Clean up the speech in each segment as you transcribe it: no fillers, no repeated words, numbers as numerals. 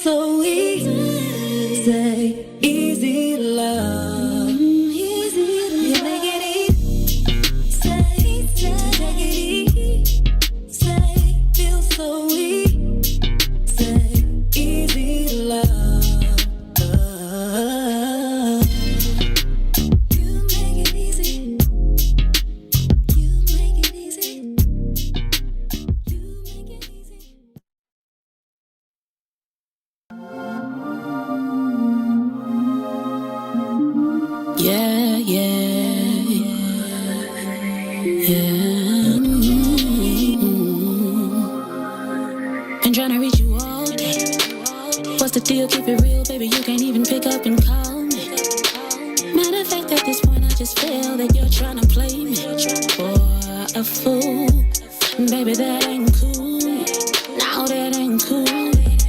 so easy. Say easy to love. Easy to you make it easy. Say, take it easy. Say, feel so easy. Say easy to love. Been trying to reach you all day. What's the deal? Keep it real, baby. You can't even pick up and call me. Matter of fact, at this point, I just feel that you're trying to play me for a fool. Baby, that ain't cool. No, that ain't cool.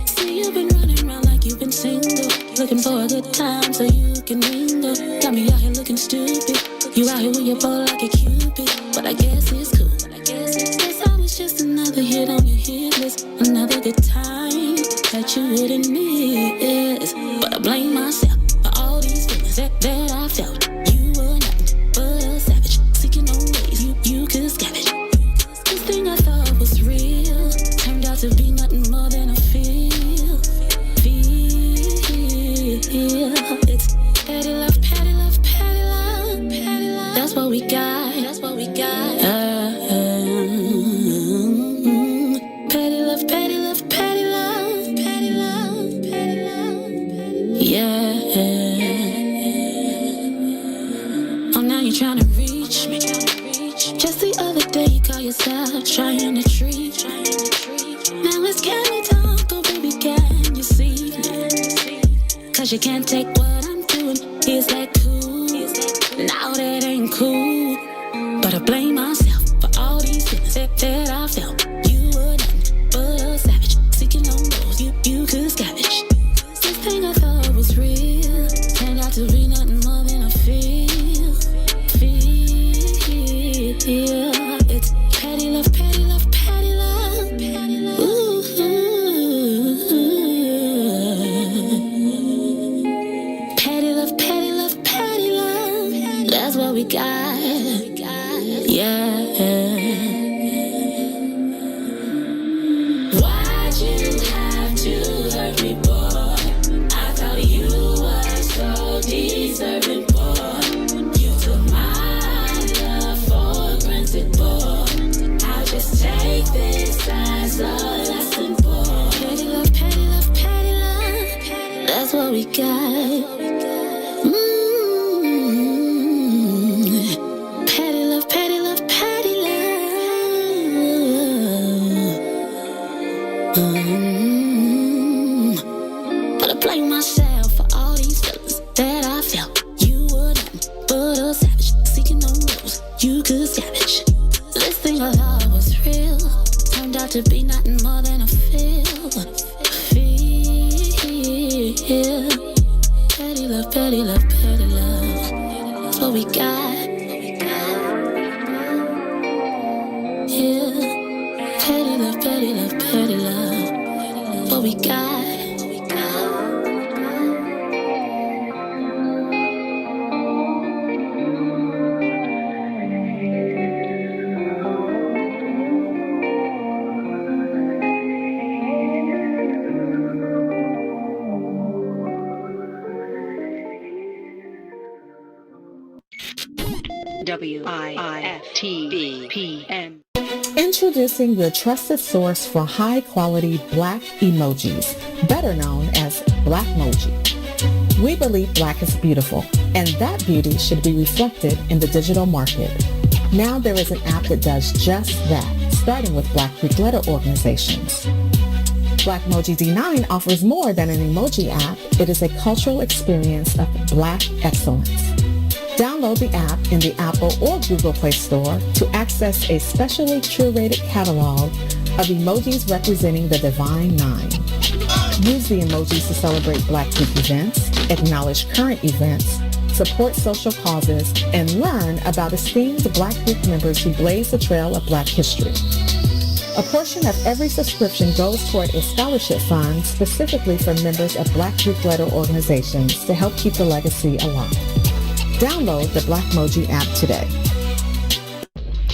See, you've been running around like you've been single, looking for a good time so you can mingle. Got me out here looking stupid. You out here with your bow like a cupid, but I guess it's cool. Guess I was just another hit on your hit list, another good time that you wouldn't miss. But I blame myself for all these feelings that I felt. You were nothing but a savage, seeking no ways you could scavenge. This thing I thought was real turned out to be nothing more than a feel. It's petty love, petty love, petty love, petty love. That's what we got. That's what we got. Petty love, petty love, petty love, petty love, petty love. Yeah. Oh, now you're trying to reach me. Just the other day you call yourself trying to treat. Now it's candy talk, oh baby, can you see me? Cause you can't take what I'm doing. Is that cool? Now that ain't cool. But I blame myself for all these feelings that I felt. You were nothing but a savage, seeking no roads you could scavenge. This thing I thought was real turned out to be nothing more than a feel. It's petty love, petty love, petty love, petty love. Ooh. Petty love, petty love, petty love. That's what we got. Yeah. Why'd you have to hurt me, boy? I thought you were so deserving, boy. You took my love for granted, boy. I'll just take this as a lesson, boy. Petty love, petty love, petty love. That's what we got. Petty love, petty love, petty love. But I blame myself for all these feelings that I felt. You were nothing but a savage, seeking no rules you could scavenge. This thing I thought was real turned out to be nothing more than a feel. Petty love, petty love, petty love. That's what we got. Yeah. Petty love, petty love, petty love. What we got. WIFTBPM. Introducing your trusted source for high-quality Black emojis, better known as Blackmoji. We believe Black is beautiful, and that beauty should be reflected in the digital market. Now there is an app that does just that, starting with Black Greek letter organizations. Blackmoji D9 offers more than an emoji app. It is a cultural experience of Black excellence. Download the app in the Apple or Google Play Store to access a specially curated catalog of emojis representing the Divine Nine. Use the emojis to celebrate Black Greek events, acknowledge current events, support social causes, and learn about esteemed Black Greek members who blaze the trail of Black history. A portion of every subscription goes toward a scholarship fund specifically for members of Black Greek-letter organizations to help keep the legacy alive. Download the Blackmoji app today.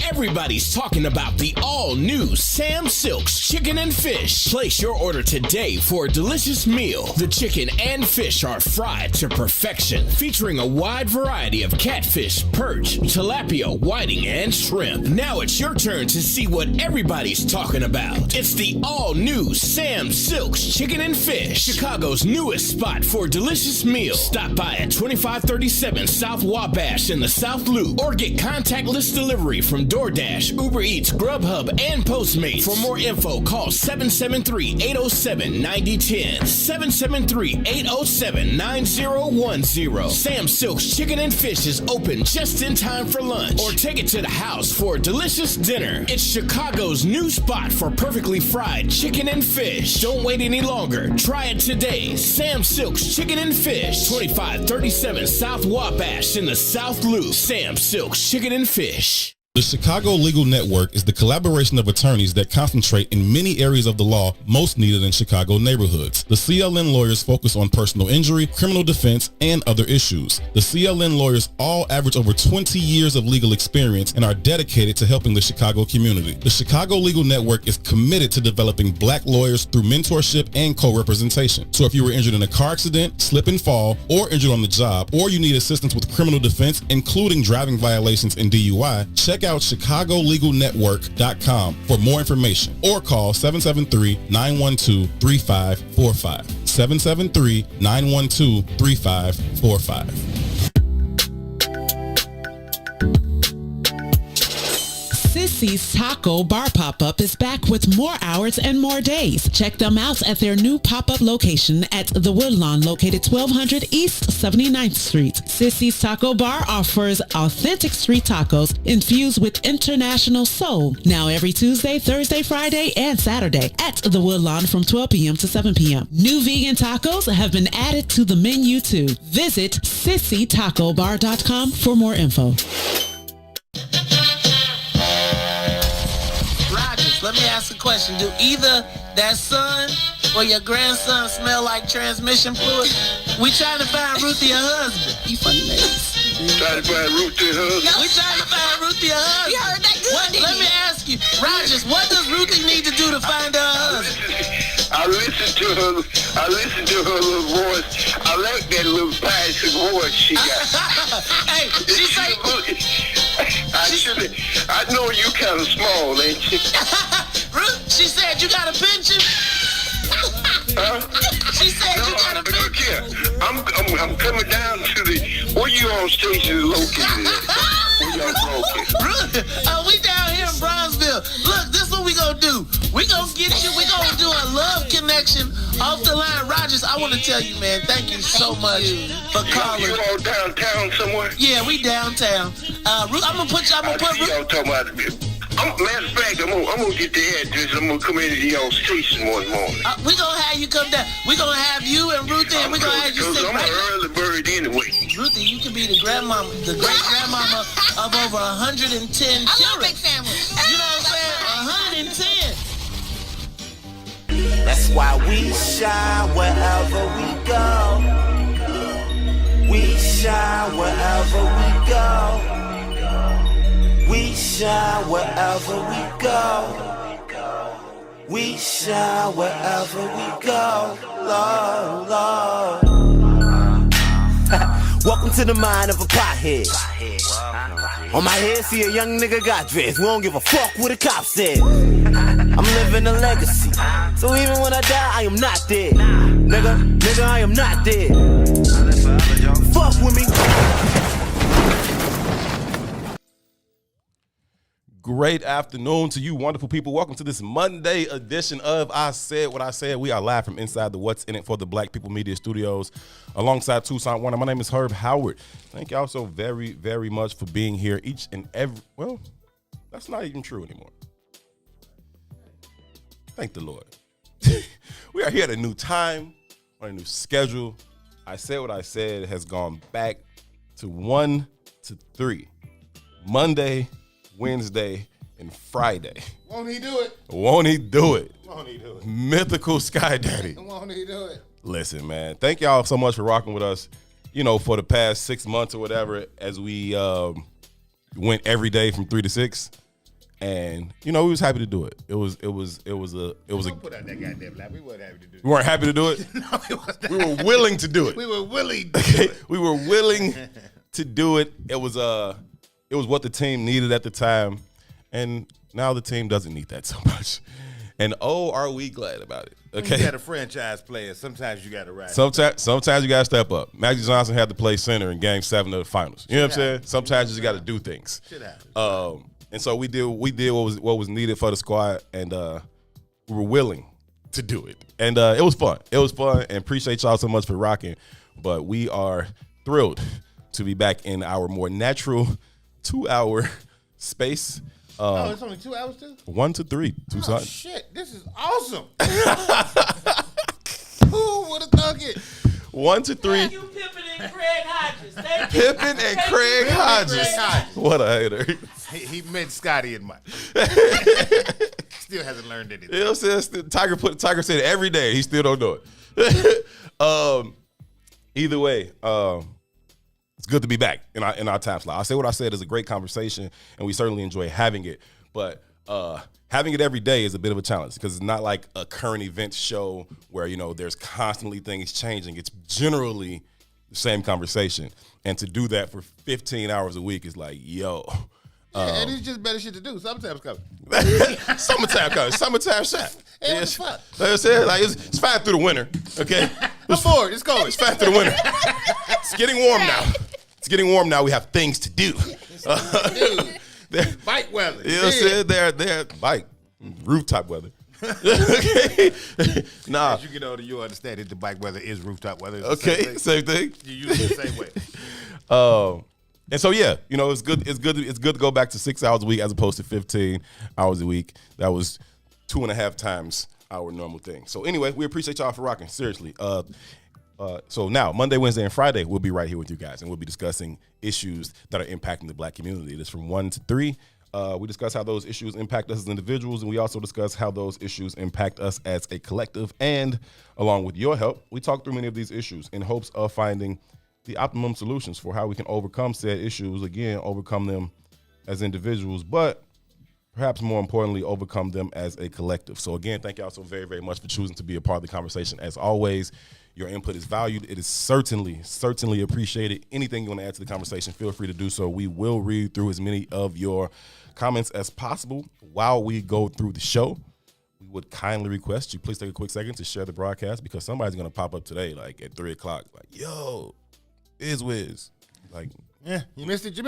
Everybody's talking about the all-new Sam Silk's Chicken and Fish. Place your order today for a delicious meal. The chicken and fish are fried to perfection, featuring a wide variety of catfish, perch, tilapia, whiting, and shrimp. Now it's your turn to see what everybody's talking about. It's the all-new Sam Silk's Chicken and Fish, Chicago's newest spot for delicious meals. Stop by at 2537 South Wabash in the South Loop, or get contactless delivery from DoorDash, Uber Eats, Grubhub, and Postmates. For more info, call 773-807-9010, 773-807-9010. Sam Silk's Chicken and Fish is open just in time for lunch, or take it to the house for a delicious dinner. It's Chicago's new spot for perfectly fried chicken and fish. Don't wait any longer. Try it today. Sam Silk's Chicken and Fish, 2537 South Wabash in the South Loop. Sam Silk's Chicken and Fish. The Chicago Legal Network is the collaboration of attorneys that concentrate in many areas of the law most needed in Chicago neighborhoods. The CLN lawyers focus on personal injury, criminal defense, and other issues. The CLN lawyers all average over 20 years of legal experience and are dedicated to helping the Chicago community. The Chicago Legal Network is committed to developing Black lawyers through mentorship and co-representation. So if you were injured in a car accident, slip and fall, or injured on the job, or you need assistance with criminal defense, including driving violations and DUI, check out ChicagoLegalNetwork.com for more information, or call 773-912-3545. 773-912-3545. Sissy's Taco Bar Pop-Up is back with more hours and more days. Check them out at their new pop-up location at The Woodlawn, located 1200 East 79th Street. Sissy's Taco Bar offers authentic street tacos infused with international soul. Now every Tuesday, Thursday, Friday, and Saturday at The Woodlawn from 12 p.m. to 7 p.m. New vegan tacos have been added to the menu too. Visit SissyTacoBar.com for more info. Let me ask a question. Do either that son or your grandson smell like transmission fluid? We trying to find Ruthie a husband. You funny ladies. Trying to find Ruthie a husband? We trying to find Ruthie a husband. You heard that good, Let me ask you, Rogers, what does Ruthie need to do to find her husband? I listen to her little voice. I like that little passing voice she got. Hey, she say... I know you kind of small, ain't you? She said you got a pension? Huh? She said you got a pension? Look here. I'm coming down to the... Where you on station located at? Where y'all located? We down here in Bronzeville. Look, this is what we gonna do. We gonna get you. We gonna do a love connection off the line. Rogers, I want to tell you, man, thank you so much for calling. You all downtown somewhere? Yeah, we downtown. I'm gonna put y'all talking about it. Matter of fact, I'm gonna get the address. I'm gonna come into your station one morning. We gonna have you come down. We gonna have you and Ruthie, and we gonna have you sit I'm right an early bird anyway. Ruthie, you can be the grandmama, the great grandmama of over 110 children. I love big families. You know what I'm saying? 110. That's why we shine wherever we go. We shine wherever we go. We shine wherever we go. We shine wherever we go. Lord, Lord. Welcome to the mind of a pothead. On my head, see a young nigga got dressed. We don't give a fuck what the cop said. I'm living a legacy. So even when I die, I am not dead. Nigga, I am not dead. Fuck with me. Great afternoon to you wonderful people. Welcome to this Monday edition of I Said What I Said. We are live from inside the What's In It for the Black People Media Studios alongside Toussaint Werner. My name is Howard. Thank y'all so very, very much for being here each and every, well, that's not even true anymore. Thank the Lord. We are here at a new time, on a new schedule. I Said What I Said has gone back to 1 to 3. Monday, Wednesday, and Friday. Won't he do it? Won't he do it? Won't he do it? Mythical Sky Daddy. Won't he do it? Listen, man, thank y'all so much for rocking with us, for the past 6 months or whatever, as we went every day from 3 to 6. And we was happy to do it. It was a. Don't put out that goddamn lie. We weren't happy to do it. We weren't happy to do it. No, it was not. We were willing to do it. We were willing. To do it. We were willing to do it. It was what the team needed at the time, and now the team doesn't need that so much. And are we glad about it? Okay. When you got a franchise player, sometimes you got to ride. Sometimes you got to step up. Magic Johnson had to play center in Game 7 of the finals. You know what I'm saying? Sometimes you just got to do things. Shit happens. And so we did what was needed for the squad, and we were willing to do it. And it was fun. It was fun, and appreciate y'all so much for rocking. But we are thrilled to be back in our more natural 2-hour space. It's only 2 hours too? 1 to 3. Oh, shit. This is awesome. Who would have thunk it? 1 to 3. Thank you, Pippen and Craig Hodges. Pippen and Craig Hodges. What a hater. He meant Scotty and Mike. Still hasn't learned anything. You know what I'm saying? Tiger said it every day. He still don't do it. Either way, it's good to be back in our time slot. I say what I said is a great conversation, and we certainly enjoy having it. But having it every day is a bit of a challenge because it's not like a current event show where there's constantly things changing. It's generally the same conversation, and to do that for 15 hours a week is like, yo. And it's just better shit to do. Summertime's coming. Summertime coming. Summertime shot. Hey, what the fuck? Like I said, it's fine through the winter. Okay, I'm bored. It's cold. It's fine through the winter. It's getting warm now. It's getting warm now. We have things to do. Bike weather. You know what I'm saying? They're bike rooftop weather. Okay. Nah. As you get older, you understand that the bike weather is rooftop weather. It's okay, same thing. You use it the same way. And so it's good. It's good to go back to 6 hours a week as opposed to 15 hours a week. That was 2.5 times our normal thing. So anyway, we appreciate y'all for rocking. Seriously. So now Monday, Wednesday, and Friday we'll be right here with you guys, and we'll be discussing issues that are impacting the black community. It is from 1 to 3. We discuss how those issues impact us as individuals, and we also discuss how those issues impact us as a collective. And along with your help, we talk through many of these issues in hopes of finding the optimum solutions for how we can overcome said issues, again, overcome them as individuals, but perhaps more importantly, overcome them as a collective. So again, thank y'all so very, very much for choosing to be a part of the conversation. As always, your input is valued. It is certainly appreciated. Anything you want to add to the conversation, feel free to do so. We will read through as many of your comments as possible while we go through the show. We would kindly request you please take a quick second to share the broadcast, because somebody's going to pop up today, like at 3 o'clock, like, yo, Wiz. Like, yeah, you missed it.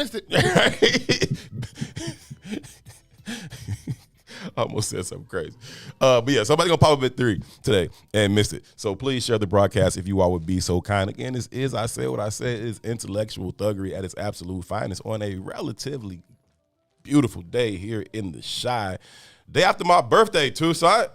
I almost said something crazy. But yeah, somebody gonna pop up at 3 today and miss it. So please share the broadcast if you all would be so kind. Again, this is I Said What I Said is Intellectual Thuggery at its absolute finest on a relatively beautiful day here in the Chi. Day after my birthday, Toussaint.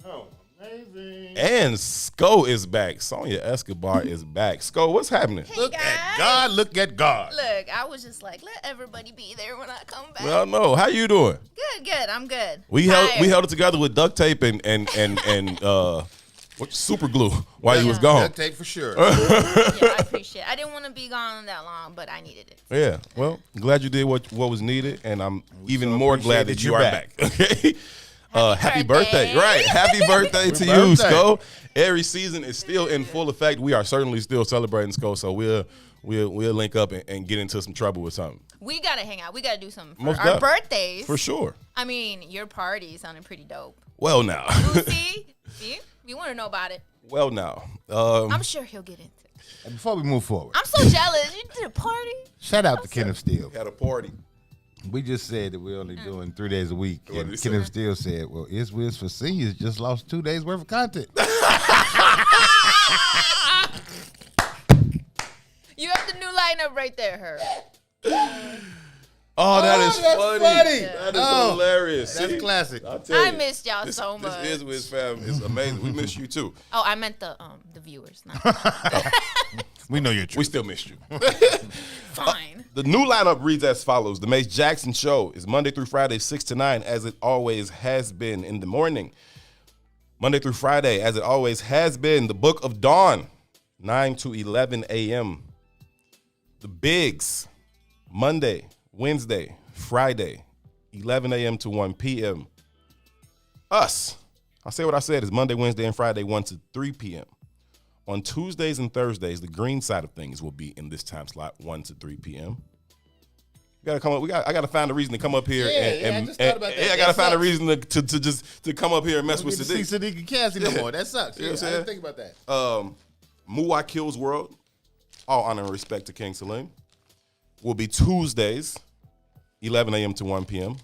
No. Amazing. And Sko is back. Sonia Escobar is back. Sko, what's happening? Hey, Look guys. at God. Look at God. Look, I was just like, let everybody be there when I come back. Well, no. How you doing? Good. I'm good. We held it together with duct tape and super glue while you was gone. Duct tape for sure. Yeah, I appreciate it. I didn't want to be gone that long, but I needed it. Yeah. Well, I'm glad you did what was needed, and I'm even so more glad appreciate that you are back. Okay. Happy birthday. birthday. Right. Happy birthday to you, Sko. Aries season is still in full effect. We are certainly still celebrating, Sko, so we'll link up and get into some trouble with something. We got to hang out. We got to do something for Most our definitely. birthdays. For sure. I mean, your party sounded pretty dope. Well, now. See? You want to know about it. Well, now. I'm sure he'll get into it. And before we move forward, I'm so jealous. You did a party? shout out to Kenneth Steele. Had a party. We just said that we're only doing 3 days a week. What did And he say? Kenneth Steele said, well, It's Wiz for Seniors just lost 2 days worth of content. You have the new lineup right there, her. Oh, that's funny. That That is hilarious. That's See? classic. I'll tell I you, missed y'all so much. This is Wiz fam. It's amazing. We miss you too. Oh, I meant the viewers. Not We know you're true. We still missed you. fine. The new lineup reads as follows. The Mace Jackson Show is Monday through Friday, 6 to 9, as it always has been in the morning. Monday through Friday, as it always has been. The Book of Dawn, 9 to 11 a.m. The Bigs, Monday, Wednesday, Friday, 11 a.m. to 1 p.m. Us, I'll say what I said, is Monday, Wednesday, and Friday, 1 to 3 p.m. On Tuesdays and Thursdays, the green side of things will be in this time slot, 1 to 3 p.m. We gotta come up. I gotta find a reason to come up here. I just thought about that. I gotta find a reason to come up here and mess with Sadiq. See Sadiq. Sadiq and Cassie no more. That sucks. You know what I'm I didn't saying? think about that. Muay Kills World, all honor and respect to King Salim, will be Tuesdays, 11 a.m. to 1 p.m.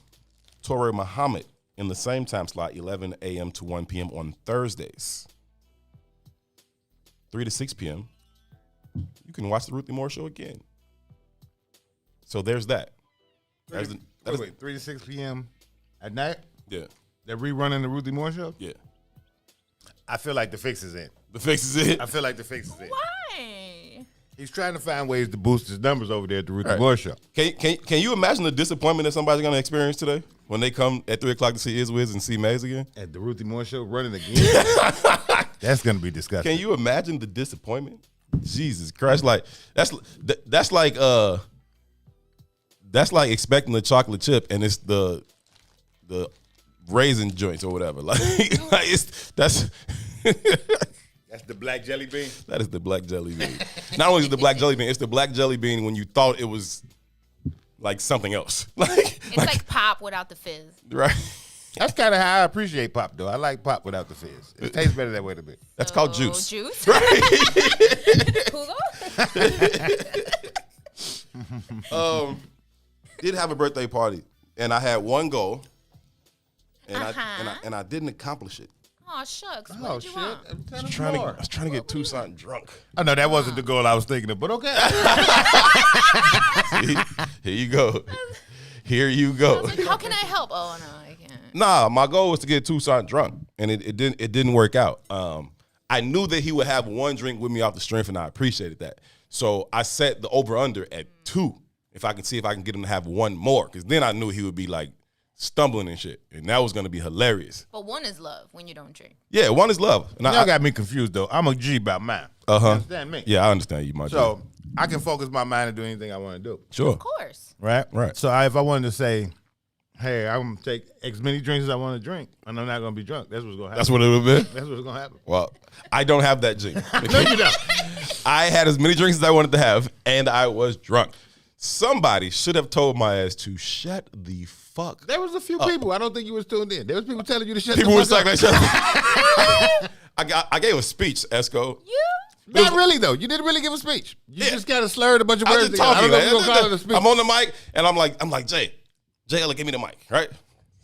Torre Muhammad in the same time slot, 11 a.m. to 1 p.m. on Thursdays. 3 to 6 p.m., you can watch the Ruthie Moore Show again. So there's that. Wait, 3 to 6 p.m. at night? Yeah. They're rerunning the Ruthie Moore Show? Yeah. I feel like the fix is in. The fix is it? I feel like the fix is in. Why? He's trying to find ways to boost his numbers over there at the Ruthie Right. Moore Show. Can you imagine the disappointment that somebody's going to experience today when they come at 3 o'clock to see Izwiz and see Maze again? At the Ruthie Moore Show running again? That's going to be disgusting. Can you imagine the disappointment? Jesus Christ. Like, that's like expecting a chocolate chip and it's the raisin joints or whatever. Like that's That's the black jelly bean? That is the black jelly bean. Not only is it the black jelly bean, it's the black jelly bean when you thought it was like something else. It's like pop without the fizz. Right. That's kind of how I appreciate pop, though. I like pop without the fizz. It tastes better that way to me. That's called juice. Juice? Did have a birthday party, and I had one goal, and I didn't accomplish it. Oh, shucks. What did you want? I was trying to get Toussaint drunk. I know that wasn't the goal I was thinking of, but okay. See, here you go. Here you go. I was like, how can I help? Oh, no, I can't. Nah, my goal was to get Toussaint drunk, and it didn't work out. I knew that he would have one drink with me off the strength, and I appreciated that. So I set the over-under at 2, if I can get him to have one more, because then I knew he would be like stumbling and shit, and that was going to be hilarious. But one is love when you don't drink. Yeah, one is love. And Y'all got me confused, though. I'm a G about mine. Uh-huh. You understand me? Yeah, I understand you, my So I can focus my mind and do anything I want to do. Sure. Of course. Right? Right. So if I wanted to say, hey, I'm going to take as many drinks as I want to drink, and I'm not going to be drunk, that's what's going to happen. That's what it would have been? That's what's going to happen. Well, I don't have that gene. No, you don't. I had as many drinks as I wanted to have, and I was drunk. Somebody should have told my ass to shut the fuck. There was a few people. I don't think you was tuned in. There was people telling you to shut People the were fuck like, up. shut the I gave a speech, Esco. Not really, though. You didn't really give a speech. You just kind of slurred a bunch of I was words. just together. I talking. don't know if Man. you're going to call it a speech. I'm on the mic, and I'm like, Jay, give me the mic, right?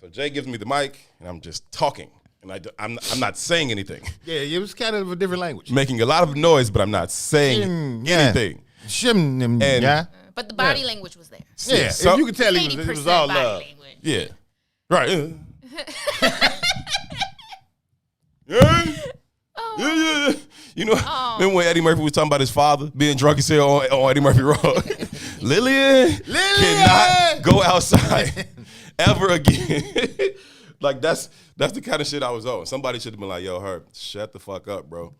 So Jay gives me the mic, and I'm just talking, and I'm not saying anything. Yeah, it was kind of a different language. Making a lot of noise, but I'm not saying anything. Yeah. But the body language was there. Yeah, So- if you could tell it was all body love. language. Yeah. Right. Yeah. Yeah. You know, remember when Eddie Murphy was talking about his father being drunk as hell on Eddie Murphy Raw? Lillian cannot go outside ever again. Like that's the kind of shit I was on. Somebody should have been like, yo, Herb, shut the fuck up, bro.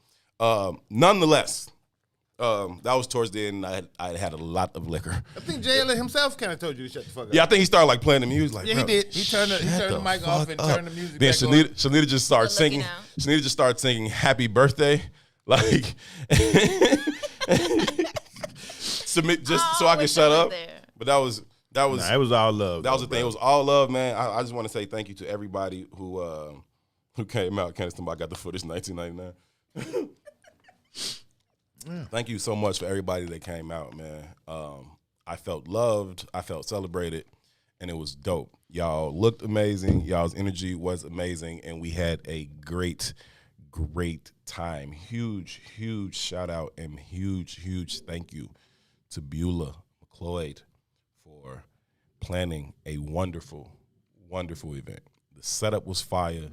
Nonetheless, that was towards the end. I had a lot of liquor. I think JL himself kind of told you to shut the fuck up. Yeah, I think he started like playing the music. Like, Yeah, bro, he did. He turned the mic off and turned the music then back on. Shanita just started singing. Shanita just started singing "Happy Birthday," like submit just so I could shut up. But that was Nah, it was all love. that was the thing. It was all love, man. I just want to say thank you to everybody who came out. Candace, I got the footage 1999. Thank you so much for everybody that came out, man. I felt loved. I felt celebrated, and it was dope. Y'all looked amazing. Y'all's energy was amazing, and we had a great time. Huge shout out and huge thank you to Beulah McLeod for planning a wonderful, wonderful event. The setup was fire.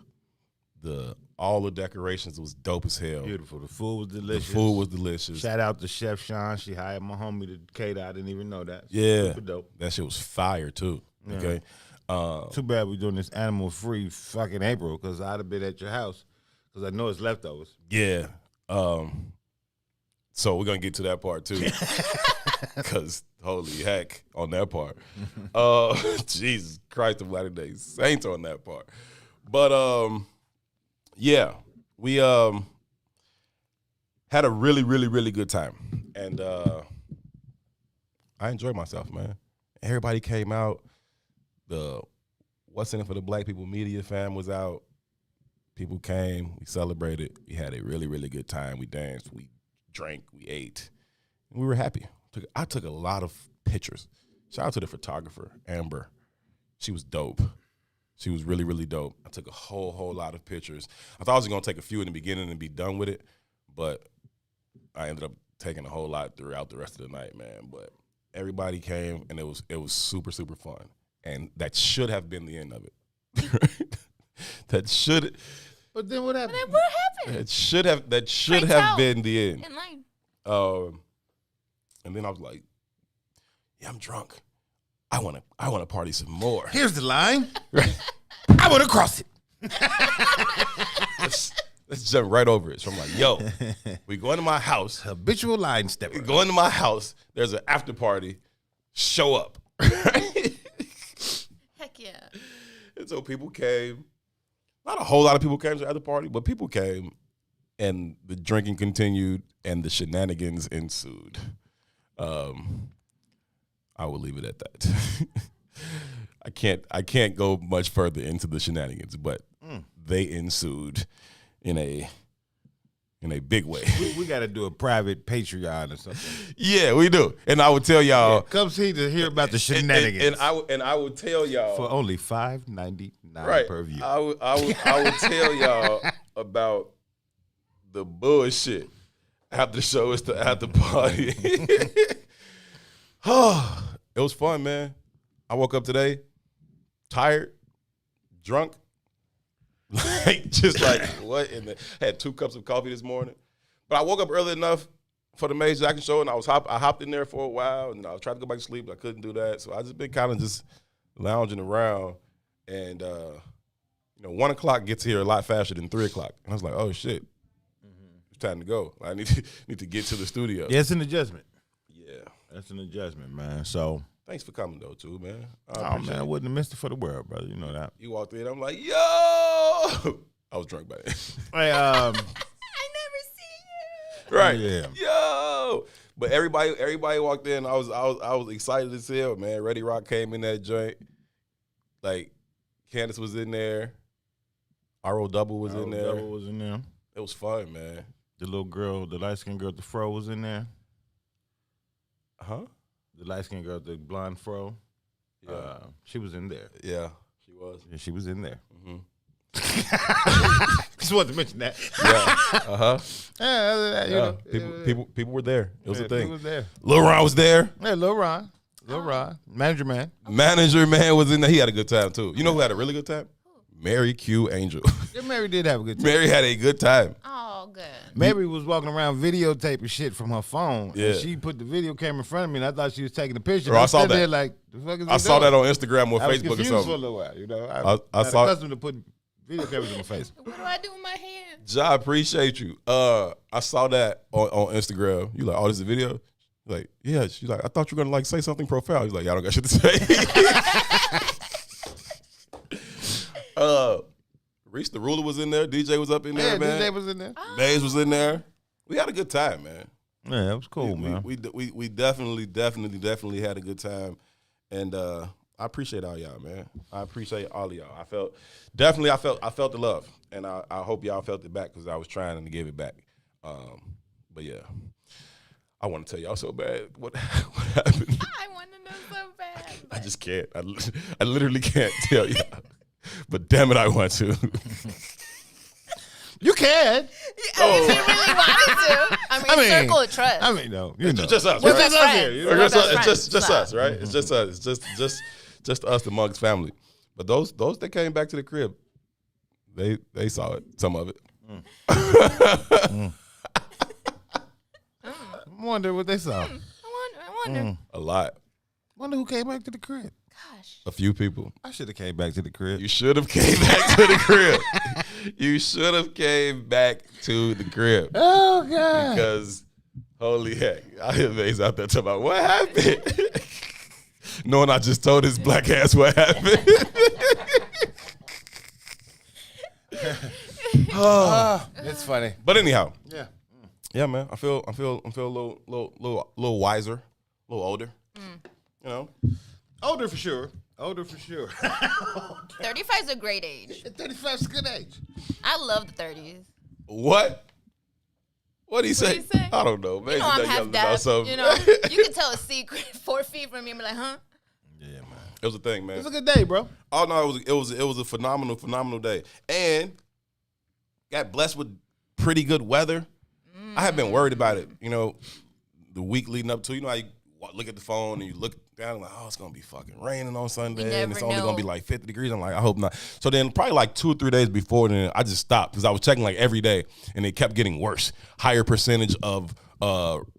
All the decorations was dope as hell. Beautiful. The food was delicious. The food was delicious. Shout out to Chef Sean. She hired my homie to cater. I didn't even know that. Yeah. Super dope. That shit was fire too. Yeah. Okay. Too bad we're doing this animal-free fucking April because I'd have been at your house because I know it's leftovers. Yeah. So we're gonna get to that part too, because holy heck on that part. Jesus Christ of Latter-day Saints on that part. But yeah, we had a really, really, really good time, and I enjoyed myself, man. Everybody came out. The What's in It for the Black People Media fam was out. People came. We celebrated. We had a really, really good time. We danced. We drank. We ate. And we were happy. I took a lot of pictures. Shout out to the photographer, Amber. She was dope. She was really, really dope. I took a whole lot of pictures. I thought I was going to take a few in the beginning and be done with it, but I ended up taking a whole lot throughout the rest of the night, man. But everybody came, and it was super, super fun. And that should have been the end of it. That should. But then what happened? But then what happened? That should have been the end. In line. And then I was like, yeah, I'm drunk. I want to party some more. Here's the line. I want to cross it. Let's jump right over it. So I'm like, yo, we going to my house. Habitual line stepper. We going to my house. There's an after party. Show up. Heck yeah. And so people came. Not a whole lot of people came to the after party, but people came, and the drinking continued, and the shenanigans ensued. I will leave it at that. I can't go much further into the shenanigans, but they ensued in a big way. We got to do a private Patreon or something. Yeah, we do. And I would tell y'all, come see to hear about the shenanigans. And I would tell y'all for only $5.99 per view. I would tell y'all about the bullshit after the show is the after party. It was fun, man. I woke up today tired, drunk. What? Had 2 cups of coffee this morning. But I woke up early enough for the May Jackson show, and I hopped in there for a while, and I was trying to go back to sleep, but I couldn't do that. So I just been kind of just lounging around, and 1 o'clock gets here a lot faster than 3 o'clock, and I was like, oh shit, it's time to go. I need to get to the studio. Yeah, it's an adjustment. Yeah, that's an adjustment, man. So. Thanks for coming, though, too, man. Oh, man, I wouldn't have missed it for the world, brother. You know that. You walked in, I'm like, yo! I was drunk by then. Hey, I never see you. Right. Yeah. Yo! But everybody walked in. I was excited as hell, man. Ready Rock came in that joint. Like, Candace was in there. R.O. Double was in there. Double was in there. It was fun, man. The little girl, the light-skinned girl, the fro was in there. Huh? The light-skinned girl, the blonde fro, she was in there. Yeah, she was. Yeah, she was in there. Mm-hmm. Just wanted to mention that. Yeah. People were there. It was a thing. People was there. Lil Ron was there. Yeah, Lil Ron. Manager man. Manager man was in there. He had a good time too. You know who had a really good time? Mary Q Angel. Yeah, Mary did have a good time. Mary had a good time. Oh, good. Mary was walking around videotaping shit from her phone. Yeah. And she put the video camera in front of me, and I thought she was taking a picture. Bro, I saw that. There like, the fuck is I saw that on Instagram or I was Facebook or confused something. for a little while, you know. I saw accustomed to putting video cameras in my face. What do I do with my hand? Ja, I appreciate you. I saw that on Instagram. You like, oh, this is a video? Like, yeah. She's like, I thought you were gonna like say something profound. He's like, y'all don't got shit to say. Reese the Ruler was in there. DJ was up in there, man. DJ was in there. Maze was in there. We had a good time, man. Yeah, it was cool, man. We definitely had a good time, and I appreciate all y'all, man. I appreciate all of y'all. I felt the love, and I hope y'all felt it back because I was trying to give it back. But yeah, I want to tell y'all so bad what happened. I want to know so bad. I just can't. I literally can't tell y'all. But damn it, I want to. You can. If you really wanted to. I mean, circle of trust. I mean, no. You know. Just us. We're Right? best friends. Here, you know? We're best It's friends. just us, right? It's just us. It's just us amongst family. But those that came back to the crib, they saw it, some of it. I wonder what they saw. I wonder. A lot. Wonder who came back to the crib. Gosh. A few people. I should have came back to the crib. You should have came back to the crib. You should have came back to the crib. Oh God! Because holy heck, I hear Maze out there talking about what happened. Knowing I just told his black ass what happened. It's funny. But anyhow, Yeah. man. I feel a little wiser, a little older. You know, Older for sure. 35 is a great age. 35 is a good age. I love the 30s. what? What did he say? What'd he say? I don't know, man. You know I'm half daft. You know, you can tell a secret 4 feet from me and be like, huh? Yeah, man. It was a thing, man. It was a good day, bro. Oh no, it was a phenomenal day, and got blessed with pretty good weather. I have been worried about it. You know, the week leading up to, you know, how you look at the phone and you look down and like, oh, it's gonna be fucking raining on Sunday, and it's only gonna be like 50 degrees. I'm like, I hope not. So then, probably like 2 or 3 days before, then I just stopped because I was checking like every day, and it kept getting worse. Higher percentage of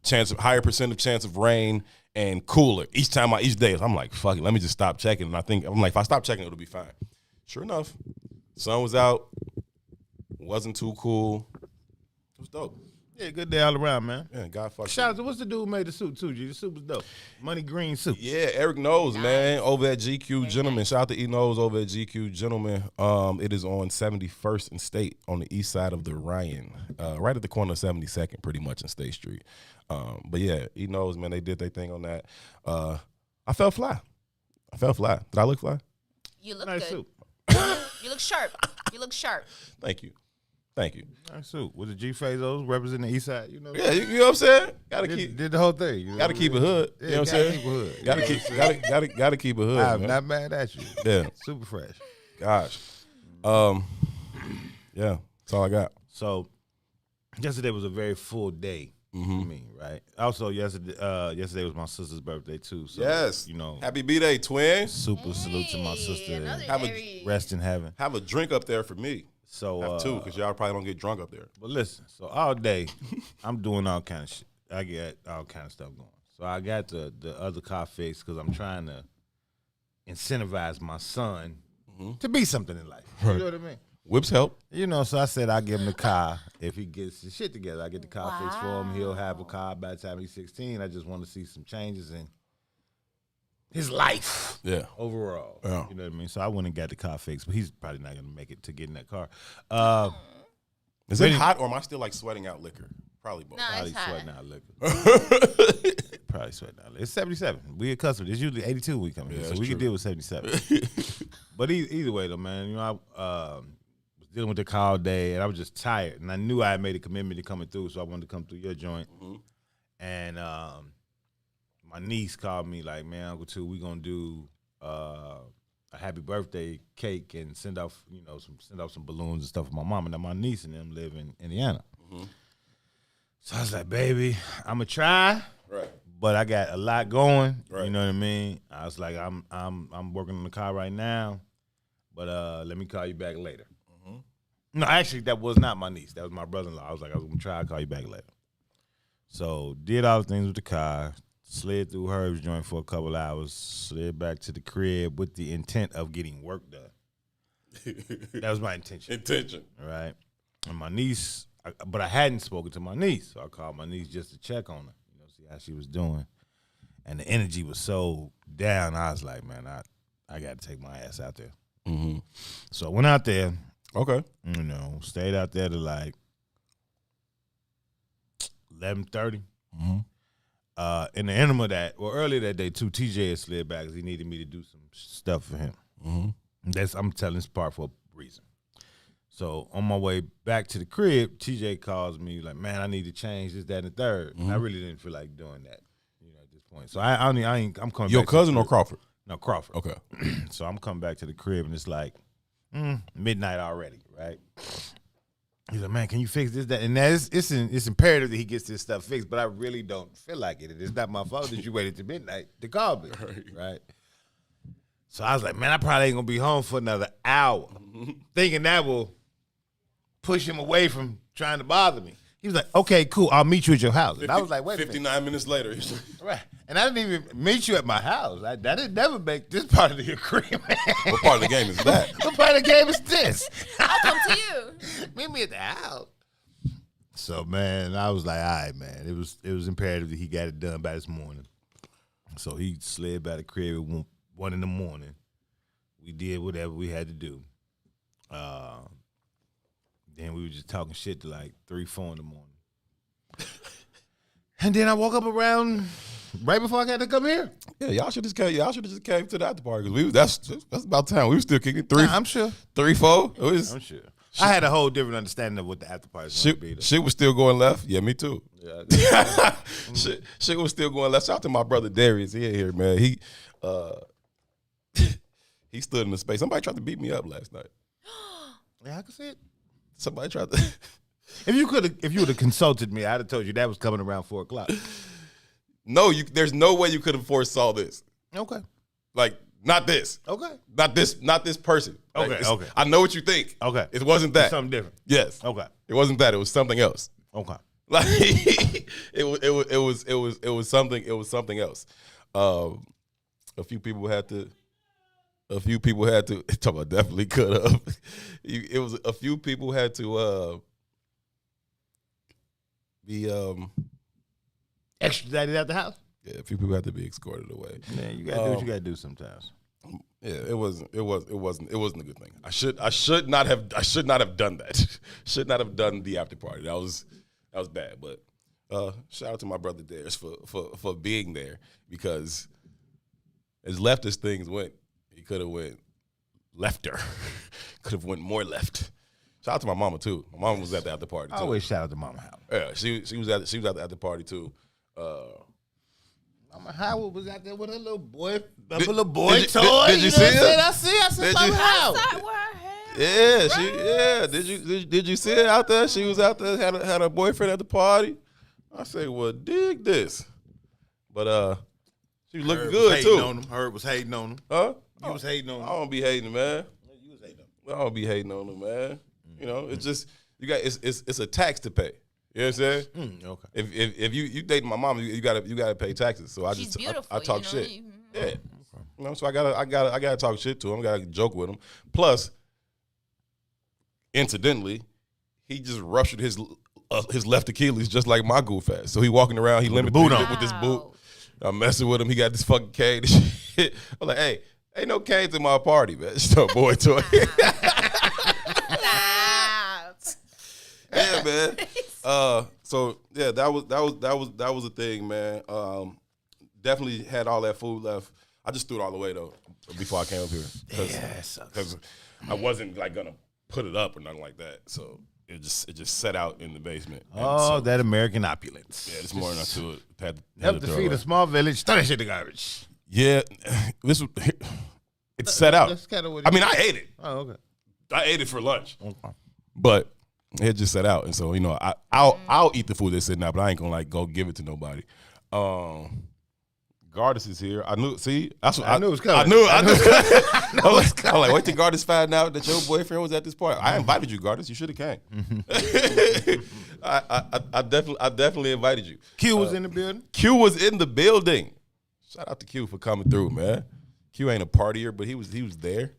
chance of rain. And cooler each day. I'm like, fuck it, let me just stop checking. And I'm like, if I stop checking, it'll be fine. Sure enough, sun was out, wasn't too cool. It was dope. Yeah, good day all around, man. Yeah, God fuck. Shout out to what's the dude who made the suit too, G? The suit was dope. Money green suit. Yeah, Eric Knows, man, over at GQ Gentleman. Shout out to E Knows over at GQ Gentleman. It is on 71st and State on the east side of the Ryan, right at the corner of 72nd, pretty much in State Street. But yeah, he knows, man, they did their thing on that. I felt fly. Did I look fly? You look Nice good. suit. You look sharp. Thank you. Nice suit. With the G Fazos representing the east side, you know. Yeah, you know what I'm saying? Gotta Did the whole thing. You know gotta keep it hood. You know what I'm saying? Keep it hood. Gotta keep it hood. I'm man. not mad at you. Yeah. Super fresh. Gosh. Yeah, that's all I got. So yesterday was a very full day for me, right? Also, yesterday was my sister's birthday too. So, Yes. you know, Happy B-Day, twin. super salute to my sister. another Have a- Aries. Rest in heaven. Have a drink up there for me. So Have two, because y'all probably don't get drunk up there. But listen, so all day I'm doing all kind of shit. I get all kind of stuff going. So I got the other car fixed because I'm trying to incentivize my son to be something in life. You know what I mean? Whips help. You know, so I said I'll give him the car if he gets his shit together. I get the car fixed for him. He'll have a car by the time he's 16. I just want to see some changes in his life. Yeah. Overall. Yeah. You know what I mean? So I went and got the car fixed, but he's probably not going to make it to get in that car. Is it hot, or am I still like sweating out liquor? Probably both. No, Probably it's hot. sweating out liquor. Probably sweating out liquor. It's 77. We accustomed. It's usually 82 we come here, Yeah, so that's we can true. deal with 77. But either way, though, man, you know, I was dealing with the car all day, and I was just tired, and I knew I had made a commitment to coming through, so I wanted to come through your joint. And my niece called me like, man, Uncle Two, we gonna do a happy birthday cake and send off some balloons and stuff for my mom. And then my niece and them live in Indiana. So I was like, baby, I'ma try. Right. But I got a lot going. Right. You know what I mean? I was like, I'm working on the car right now, but let me call you back later. No, actually, that was not my niece. That was my brother-in-law. I was like, I was gonna try to call you back later. So did all the things with the car, slid through Herb's joint for a couple hours, slid back to the crib with the intent of getting work done. That was my intention. All right. And my niece, but I hadn't spoken to my niece, so I called my niece just to check on her, see how she was doing. And the energy was so down, I was like, man, I got to take my ass out there. So I went out there. Okay. Stayed out there to like 11:30. In the interim of that, earlier that day too, TJ had slid back because he needed me to do some stuff for him. I'm telling this part for a reason. So on my way back to the crib, TJ calls me like, man, I need to change this, that, and the third. And I really didn't feel like doing that, at this point. So I'm coming. Your back cousin to or Crawford? No, Crawford. Okay. So I'm coming back to the crib and it's like midnight already, right? He's like, man, can you fix this, that? And it's imperative that he gets this stuff fixed, but I really don't feel like it. It's not my fault that you waited till midnight to call me, right? So I was like, man, I probably ain't gonna be home for another hour. Thinking that will push him away from trying to bother me. He was like, okay, cool, I'll meet you at your house. And I was like, wait 59 minutes later. Right. And I didn't even meet you at my house. That didn't never make this part of the agreement. What part of the game is that? What part of the game is this? I'll come to you. Meet me at the house. So, man, I was like, all right, man. It was imperative that he got it done by this morning. So he slid by the crib at 1 in the morning. We did whatever we had to do. Then we were just talking shit to like 3, 4 in the morning. And then I woke up around right before I got to come here. Yeah, y'all should just came to the after party because that's about time. We were still kicking 3. I'm sure 3, 4. I'm sure. I had a whole different understanding of what the after party was going to be. Shit was still going left. Yeah, me too. Yeah, shit was still going left. Shout out to my brother Darius. He ain't here, man. He stood in the space. Somebody tried to beat me up last night. Yeah, I can see it. Somebody tried to. If you would have consulted me, I'd have told you that was coming around 4 o'clock. No, there's no way you could have foresaw this. Okay. Like, not this. Okay. Not this person. Like, Okay. Okay. I know what you think. Okay. It wasn't that. It's something different. Yes. Okay. It wasn't that. It was something else. Okay. Like it was something else. A few people had to talk about definitely could have. It was a few people had to be extradited out the house. Yeah, a few people had to be escorted away. Man, you gotta do what you gotta do sometimes. Yeah, it wasn't a good thing. I should not have done that. Should not have done the after party. That was bad. But shout out to my brother Darius for being there, because as left as things went, he could have went lefter. Could have went more left. Shout out to my mama too. My mama was at the after party too. I always shout out to Mama Howard. Yeah, she was at the after party too. Mama Howard was out there with her little boy, toy. Did you see it? I see Mama Howard. Yeah, Did you see it out there? She was out there, had a boyfriend at the party. I say, well, dig this. But she was looking good too. Herb was hating on him. Huh? You was hating on him. I don't be hating, man. You was hating on him. I don't be hating on him, man. You know, it's just it's a tax to pay. You know what I'm saying? Okay. If you dating my mom, you gotta pay taxes. So She's beautiful, I talk you know? shit. Yeah. You know, so I gotta talk shit to him. I gotta joke with him. Plus, incidentally, he just ruptured his left Achilles just like my goof ass. So he walking around, he limping with this boot. I'm messing with him. He got this fucking cane and shit. I'm like, hey, ain't no canes in my party, man. It's a boy toy. Yeah, man. So yeah, that was a thing, man. Definitely had all that food left. I just threw it all away though before I came up here because I wasn't like gonna put it up or nothing like that. So it just sat out in the basement. Oh, that American opulence. Yeah, this morning I threw it. Had Help to to throw feed it a small village. Throw that shit in the garbage. Yeah, it set out. That's kind of what I ate it. Oh, okay. I ate it for lunch, Okay. but it just set out, and so you know I'll eat the food that's sitting out, but I ain't gonna like go give it to nobody. Gardis is here. I knew. See, that's what I knew it was coming. I knew. I'm like, wait till Gardis find out that your boyfriend was at this party. I invited you, Gardis. You should have came. I definitely invited you. Q was in the building. Q was in the building. Shout out to Q for coming through, man. Q ain't a partier, but he was there.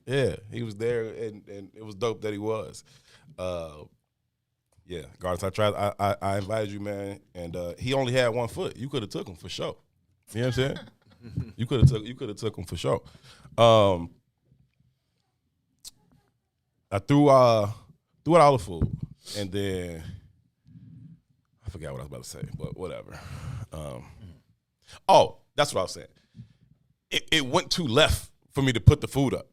Yeah, he was there, and it was dope that he was. Yeah, Gardis, I invited you, man, and he only had 1 foot. You could have took him for sure. You know what I'm saying? You could have took him for sure. I threw out all the food, and then I forgot what I was about to say, but whatever. Oh, that's what I was saying. It went too left for me to put the food up.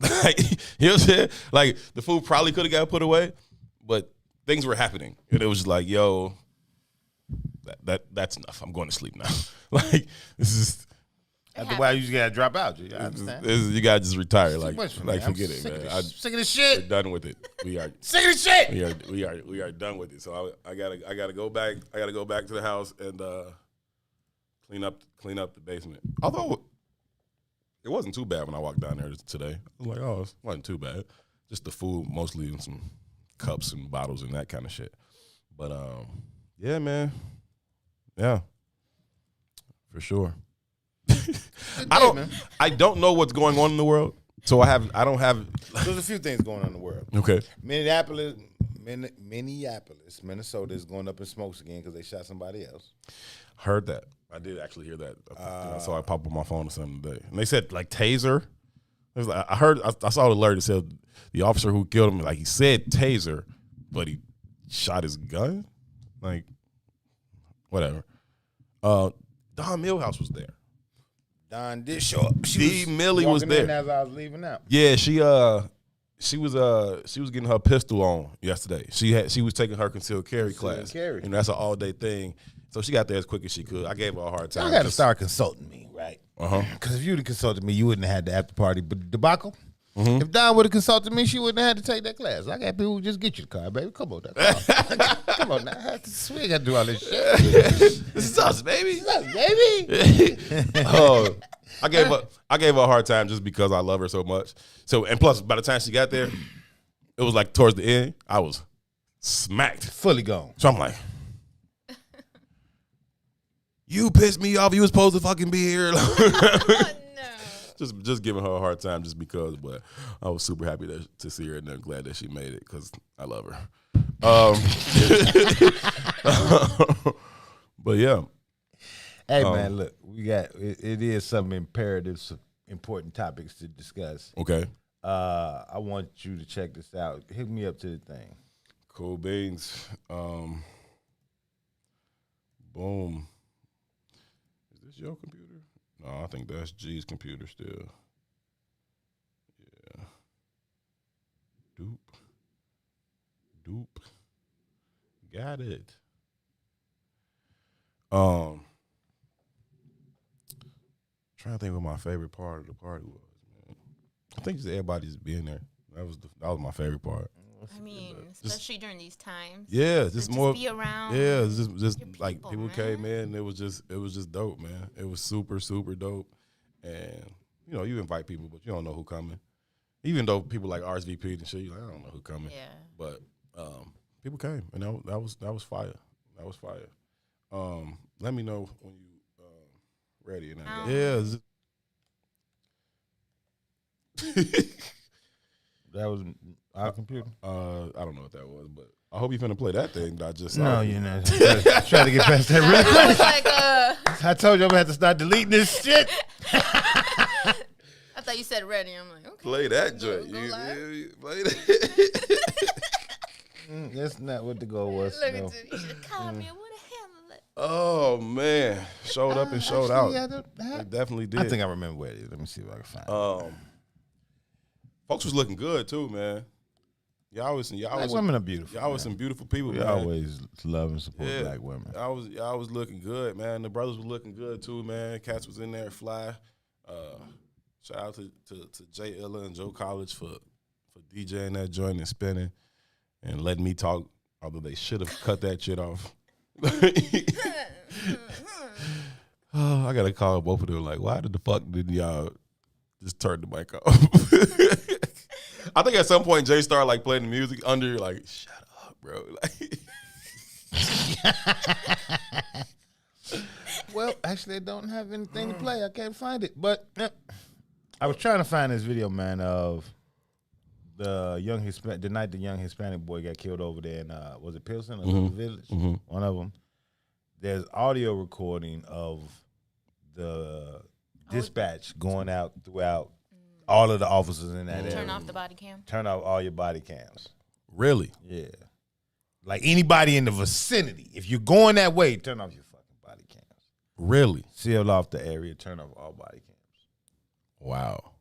Like, you know what I'm saying? Like, the food probably could have got put away, but things were happening, and it was just like, yo, that's enough. I'm going to sleep now. Like, this is. That's why you just gotta drop out. You understand? You gotta just retire. Like I'm forget it, man. Sick of this shit. We're done with it. We are sick of this shit. We are done with it. So I gotta go back. I gotta go back to the house and clean up the basement. Although It wasn't too bad when I walked down there today. I was like, oh, it wasn't too bad. Just the food, mostly in some cups and bottles and that kind of shit. But yeah, man. Yeah. For sure. I don't know what's going on in the world. So I don't have There's a few things going on in the world. Okay. Minneapolis, Minnesota is going up in smokes again because they shot somebody else. Heard that. I did actually hear that. I saw it pop up on my phone or something today. And they said like taser. It was like, I saw the alert that said the officer who killed him, like he said taser, but he shot his gun. Like, whatever. Don Millhouse was there. Don did show up. Millie was there as I was leaving out. Yeah, she was getting her pistol on yesterday. She was taking her concealed carry class. And that's an all day thing. So she got there as quick as she could. I gave her a hard time. You got to start consulting me, right? Because if you'd have consulted me, you wouldn't have had the after party debacle. Mm-hmm. If Don would have consulted me, she wouldn't have had to take that class. I got people who just get you the car, baby. Come on, that car. Come on now. We ain't got to do all this shit. This is us, baby. This is us, baby. Oh, I gave her a hard time just because I love her so much. So, and plus, by the time she got there, it was like towards the end, I was smacked. Fully gone. So I'm like, you pissed me off. You was supposed to fucking be here. Just giving her a hard time just because, but I was super happy to see her and I'm glad that she made it because I love her. But yeah. Hey man, look, we got it is some imperative, important topics to discuss. Okay. I want you to check this out. Hit me up to the thing. Cool beans. Boom. Is this your computer? No, I think that's G's computer still. Yeah. Doop. Got it. Trying to think what my favorite part of the party was, man. I think just everybody just being there. That was my favorite part. I mean, especially during these times. Yeah, just more be around. Yeah, just like people man. came in. It was just dope, man. It was super, super dope. And you invite people, but you don't know who coming. Even though people like RSVP and shit, you're like, I don't know who coming. Yeah. But people came, and that was fire. That was fire. Let me know when you ready. And yeah. That was our computer. I don't know what that was, but I hope you finna play that thing that I just saw. No, you're not. Try to get past that really quick. I told you I'm gonna have to start deleting this shit. I thought you said ready. I'm like, okay. Play that joint. Play that. That's not what the goal was. Look at you. You should have called me. I would have handled it. Oh man, showed up and showed out. They definitely did. I think I remember where it is. Let me see if I can find it. Folks was looking good too, man. Y'all was women are beautiful. Y'all was some beautiful people. We man. always love and support black women. Y'all was looking good, man. The brothers was looking good too, man. Cats was in there fly. Shout out to Jay Illa and Joe College for DJing that joint and spinning and letting me talk. Although they should have cut that shit off. I gotta call both of them. Like, why the fuck did y'all just turn the mic off? I think at some point Jay started like playing the music under, like, shut up, bro. Well, actually, I don't have anything to play. I can't find it. But I was trying to find this video, man, of the night the young Hispanic boy got killed over there in was it Pilsen or Little Village? Mm-hmm. One of them. There's audio recording of the dispatch going out throughout all of the officers in that area. Turn off the body cam. Turn off all your body cams. Really? Yeah. Like anybody in the vicinity. If you're going that way, turn off your fucking body cams. Really? Seal off the area, turn off all body cams. Wow.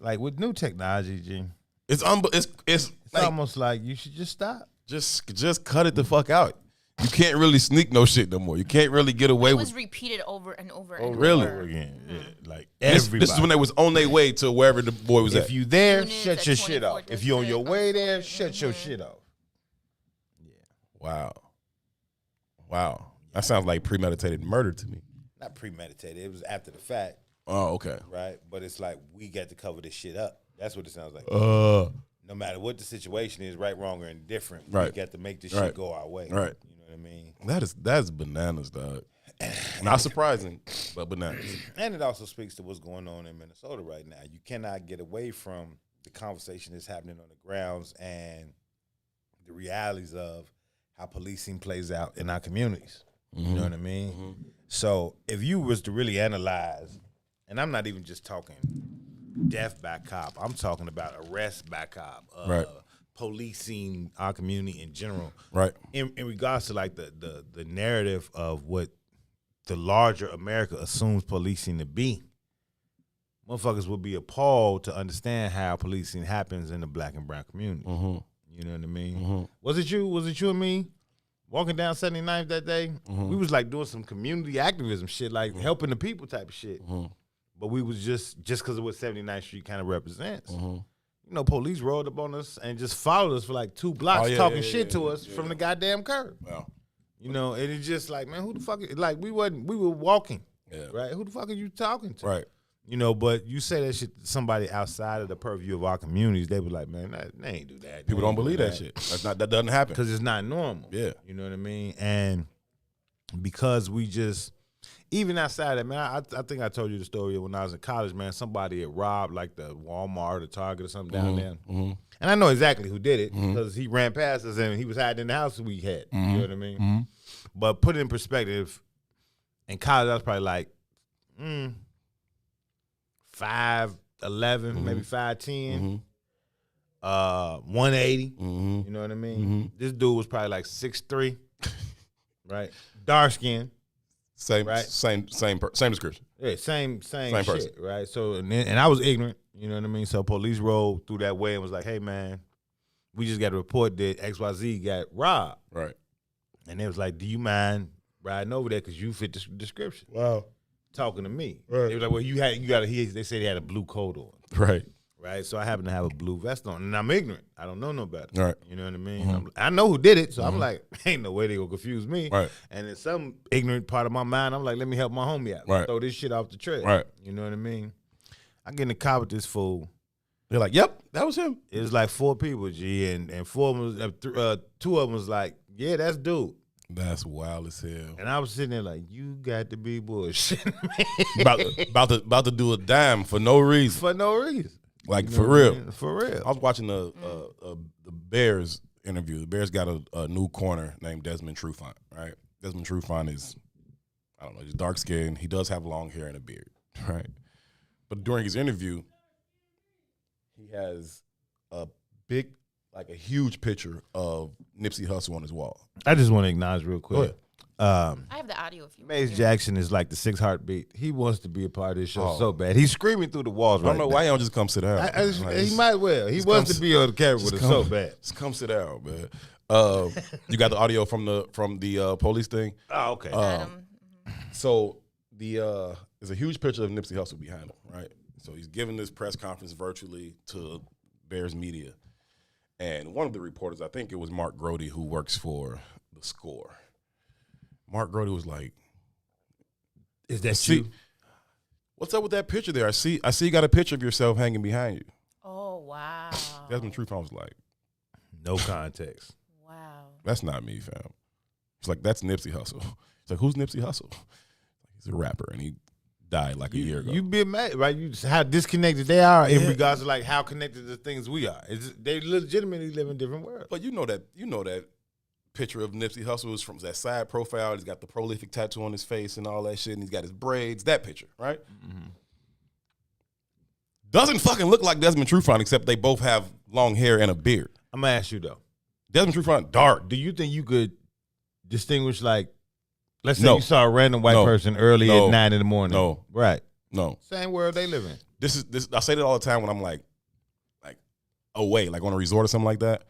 Like with new technology, G. It's like, almost like you should just stop. Just cut it the fuck out. You can't really sneak no shit no more. You can't really get away with it. It was repeated over and over and really? over. Again. Yeah. Like everybody. This is when they was on their way to wherever the boy was at. If you there, shut your shit off. If you're on your way there, shut your shit off. Yeah. Wow. That sounds like premeditated murder to me. Not premeditated. It was after the fact. Oh, okay. Right? But it's like we got to cover this shit up. That's what it sounds like. No matter what the situation is, right, wrong, or indifferent, we got to make this shit go our way. Right. You know what I mean? That's bananas, dog. Not surprising, but bananas. And it also speaks to what's going on in Minnesota right now. You cannot get away from the conversation that's happening on the grounds and the realities of how policing plays out in our communities. You know what I mean? So if you was to really analyze, and I'm not even just talking death by cop, I'm talking about arrest by cop, policing our community in general. Right. In regards to like the narrative of what the larger America assumes policing to be, motherfuckers would be appalled to understand how policing happens in the black and brown community. You know what I mean? Was it you? Was it you and me walking down 79th that day? We was like doing some community activism shit, like helping the people type of shit. But we was just because of what 79th Street kind of represents. You know, police rolled up on us and just followed us for like 2 blocks talking shit to us from the goddamn curb. Wow. You know, and it's just like, man, who the fuck? Like, we were walking, right? Who the fuck are you talking to? Right. You know, but you say that shit to somebody outside of the purview of our communities, they be like, man, they ain't do that. People don't believe that shit. That doesn't happen. Because it's not normal. Yeah. You know what I mean? And because we just, even outside that, man, I think I told you the story when I was in college, man, somebody had robbed like the Walmart or Target or something down there. And I know exactly who did it because he ran past us and he was hiding in the house we had. You know what I mean? But put it in perspective, in college, I was probably like 5'11", maybe 5'10", 180. You know what I mean? This dude was probably like 6'3", right? Dark skin. Same description. Yeah, same person. shit, right? So and I was ignorant, you know what I mean? So police rolled through that way and was like, hey man, we just got a report that XYZ got robbed. Right. And they was like, do you mind riding over there because you fit the description? Wow. Talking to me. Right. They was like, well, they said he had a blue coat on. Right. Right. So I happen to have a blue vest on. And I'm ignorant. I don't know no better. Right. You know what I mean? I know who did it. So I'm like, ain't no way they gonna confuse me. Right. And in some ignorant part of my mind, I'm like, let me help my homie out. Right. Throw this shit off the trail. Right. You know what I mean? I get in the car with this fool. They're like, yep, that was him. It was like 4 people, G, and 4 of them was, 2 of them was like, yeah, that's dude. That's wild as hell. And I was sitting there like, you got to be bullshitting me. about to do a dime for no reason. For no reason. Like, You know for what I real. mean? For real. I was watching the Bears interview. The Bears got a new corner named Desmond Trufant, right? Desmond Trufant is, I don't know, he's dark skinned. He does have long hair and a beard, right? But during his interview, he has a huge picture of Nipsey Hussle on his wall. I just want to acknowledge real quick. I have the audio if you want. Mace Jackson is like the 6th heartbeat. He wants to be a part of this show so bad. He's screaming through the walls right now. I don't know why he don't just come sit down. He might well. He wants to be on the camera with us so bad. Just come sit down, man. You got the audio from the police thing? Oh, okay. So there's a huge picture of Nipsey Hussle behind him, right? So he's giving this press conference virtually to Bears media. And one of the reporters, I think it was Mark Grody, who works for The Score. Mark Grody was like, "Is that you? What's up with that picture there? I see you got a picture of yourself hanging behind you." Oh, wow. Desmond Trufant was like, no context. Wow. "That's not me, fam." He's like, "That's Nipsey Hussle." He's like, "Who's Nipsey Hussle?" He's a rapper, and he died like a year ago. You been mad, right? How disconnected they are in regards to like how connected the things we are. They legitimately live in different worlds. But you know that picture of Nipsey Hussle is from that side profile. He's got the prolific tattoo on his face and all that shit, and he's got his braids. That picture, right? Mm-hmm. Doesn't fucking look like Desmond Trufant, except they both have long hair and a beard. I'm gonna ask you though, Desmond Trufant dark. Do you think you could distinguish, like, let's say you saw a random white person early at 9 in the morning? No, right? No, same world they live in. This I say that all the time when I'm like away, like on a resort or something like that.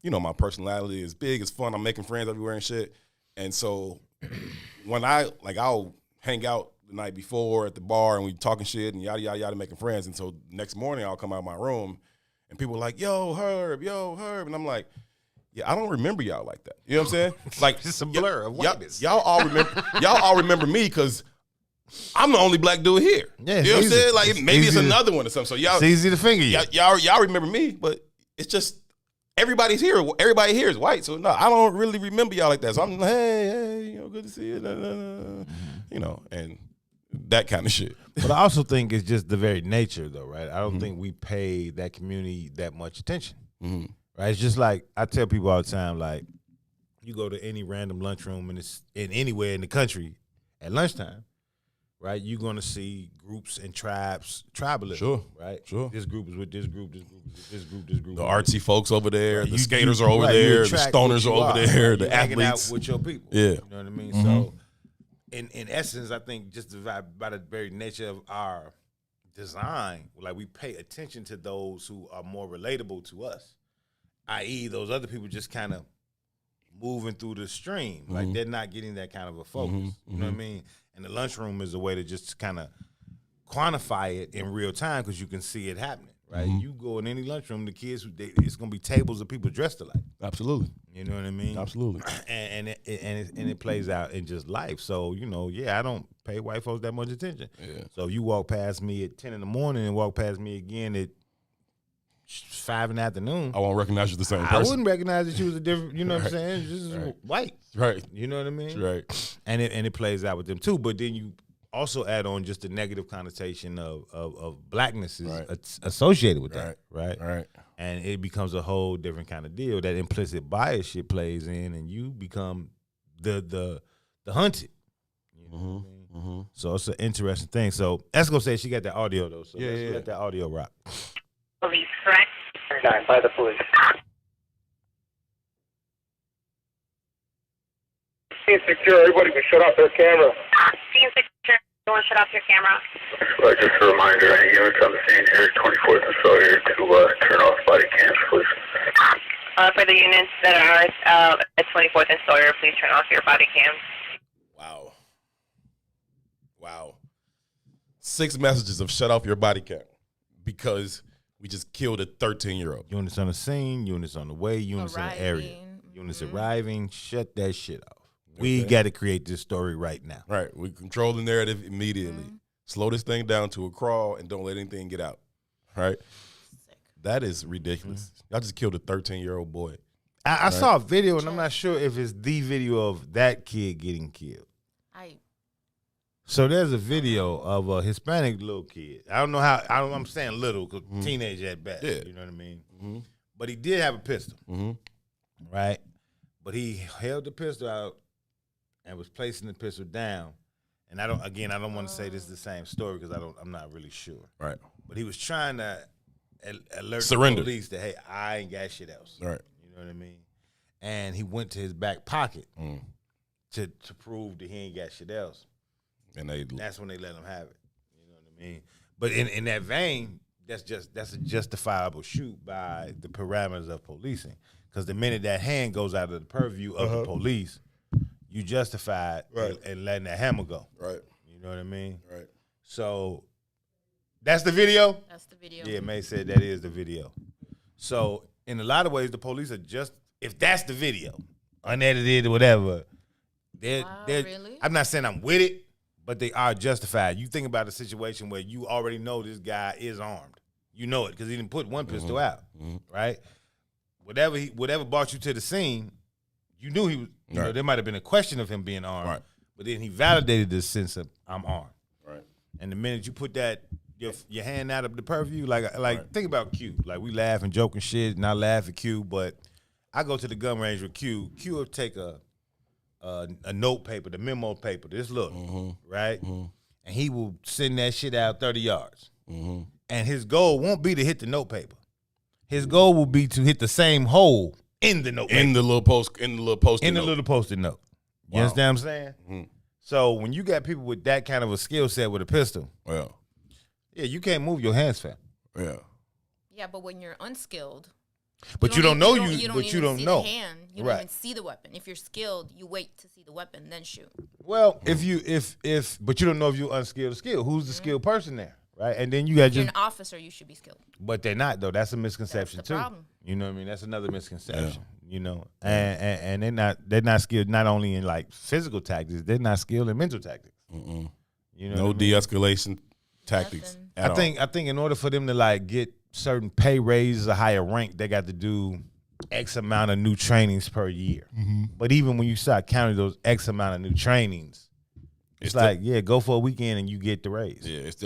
You know, my personality is big, it's fun. I'm making friends everywhere and shit. And so when I'll hang out the night before at the bar and we talking shit and yada, yada, yada, making friends. And so next morning I'll come out of my room and people are like, yo, Herb. And I'm like, yeah, I don't remember y'all like that. You know what I'm saying? Like, it's a blur of whiteness. Y'all all remember me because I'm the only black dude here. Yeah, you know what I'm saying? Like maybe it's easy another one or something. So y'all, it's easy to finger you. Y'all remember me, but it's just everybody's here. Everybody here is white, so no, I don't really remember y'all like that. So I'm like, hey, you know, good to see you, you know, and that kind of shit. But I also think it's just the very nature, though, right? I don't think we pay that community that much attention, right? It's just like I tell people all the time, like you go to any random lunchroom and it's in anywhere in the country at lunchtime, right? You're gonna see groups and tribalism, Sure, right? Sure. This group is with this group, this group is with this group, this group. The artsy folks over there, Right. the skaters are over there, the stoners are over there, right? the You're hanging athletes out with your people. Yeah, You know what I mean? So, in essence, I think just by the very nature of our design, like we pay attention to those who are more relatable to us, i.e., those other people just kind of moving through the stream, like they're not getting that kind of a focus. You know what I mean? And the lunchroom is a way to just kind of quantify it in real time because you can see it happening. Right, you go in any lunchroom, the kids, it's gonna be tables of people dressed alike. Absolutely, you know what I mean. Absolutely, and it plays out in just life. So you know, I don't pay white folks that much attention. Yeah. So if you walk past me at 10 in the morning and walk past me again at 5 in the afternoon, I won't recognize you the same person. I wouldn't recognize that you was a different. You know what I'm saying? Just white, right? You know what I mean? Right. And it plays out with them too. But then you also add on just the negative connotation of blackness is associated with that, right? And it becomes a whole different kind of deal. That implicit bias shit plays in, and you become the hunted. You know what I mean? So it's an interesting thing. So let's go say she got that audio though. So let's let that audio rock. Police, correct? By the police. Scene secure. Everybody can shut off their camera. Scene secure. You want to shut off your camera? Just a reminder, any units on the scene here, 24th and so here, to turn off body cams, please. For the units that are at 24th and Sawyer, please turn off your body cams. Wow. 6 messages of shut off your body cam because we just killed a 13-year-old. Units on the scene, units on the way, units in the area. Units arriving, shut that shit off. We got to create this story right now. Right. We control the narrative immediately. Slow this thing down to a crawl and don't let anything get out. Right? That is ridiculous. Y'all just killed a 13-year-old boy. I saw a video, and I'm not sure if it's the video of that kid getting killed. So there's a video of a Hispanic little kid. I don't know how, I'm saying little because teenage at best. Yeah. You know what I mean? But he did have a pistol. Right? But he held the pistol out and was placing the pistol down. And I don't want to say this is the same story because I'm not really sure. Right. But he was trying to alert Surrender. the police that, hey, I ain't got shit else. Right. You know what I mean? And he went to his back pocket to prove that he ain't got shit else. And that's when they let him have it. You know what I mean? But in that vein, that's a justifiable shoot by the parameters of policing. Because the minute that hand goes out of the purview of the police, you justified and letting that hammer go. Right. You know what I mean? Right. So that's the video? That's the video. Yeah, May said that is the video. So in a lot of ways, the police are just, if that's the video, unedited or whatever, they're really? I'm not saying I'm with it, but they are justified. You think about a situation where you already know this guy is armed. You know it because he didn't put one pistol out, right? Whatever brought you to the scene, you knew he was. You know, there might have been a question of him being armed, but then he validated the sense of I'm armed. Right. And the minute you put that your hand out of the purview, like think about Q. Like we laugh and joke and shit, and I laugh at Q, but I go to the gun range with Q. Q will take a note paper, the memo paper, this look, right? And he will send that shit out 30 yards. And his goal won't be to hit the note paper. His goal will be to hit the same hole in the note paper. In the little post-it note. You understand what I'm saying? So when you got people with that kind of a skill set with a pistol, you can't move your hands fast. Yeah, but when you're unskilled, but you don't know. You don't know. The hand. You don't even see the weapon. If you're skilled, you wait to see the weapon, then shoot. Well, but you don't know if you're unskilled or skilled. Who's the skilled person there, right? And then you got you're an officer, you should be skilled. But they're not though. That's a misconception That's the problem. You know what I mean? That's another misconception. You know, and they're not skilled not only in like physical tactics. They're not skilled in mental tactics. You You know, no de-escalation tactics. I think in order for them to like get certain pay raises, a higher rank, they got to do X amount of new trainings per year. But even when you start counting those X amount of new trainings, it's like, go for a weekend and you get the raise. Yeah, it's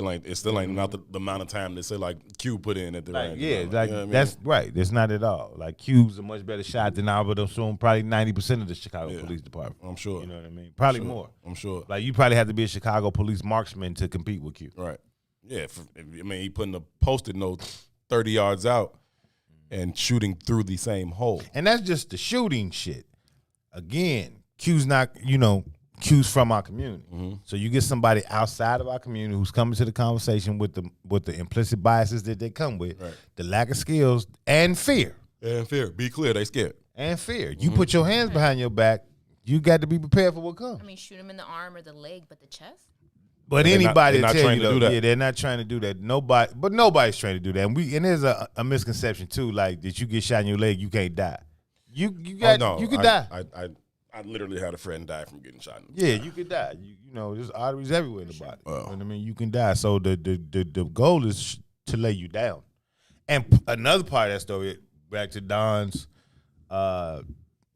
still ain't not the amount of time that say like Q put in at the like, range. yeah, you know? like You know what I mean? that's right. That's not at all. Like Q's a much better shot than I would assume probably 90% of the Chicago Police Department. I'm sure. You know what I mean? Probably I'm sure. more. I'm sure. Like you probably have to be a Chicago police marksman to compete with Q. Right. Yeah. He putting a Post-it note 30 yards out and shooting through the same hole. And that's just the shooting shit. Again, Q's not, Q's from our community. So you get somebody outside of our community who's coming to the conversation with the implicit biases that they come with, the lack of skills and fear. And fear. Be clear, they scared. And fear. You put your hands behind your back, you got to be prepared for what comes. I mean, shoot him in the arm or the leg, but the chest? But anybody that tell you to do that. they're not trying to do that. Nobody's trying to do that. And there's a misconception too, like that you get shot in your leg, you can't die. You could die. I literally had a friend die from getting shot. Yeah, you could die. There's arteries everywhere in the body. You know what I mean? You can die. So the goal is to lay you down. And another part of that story, back to Don's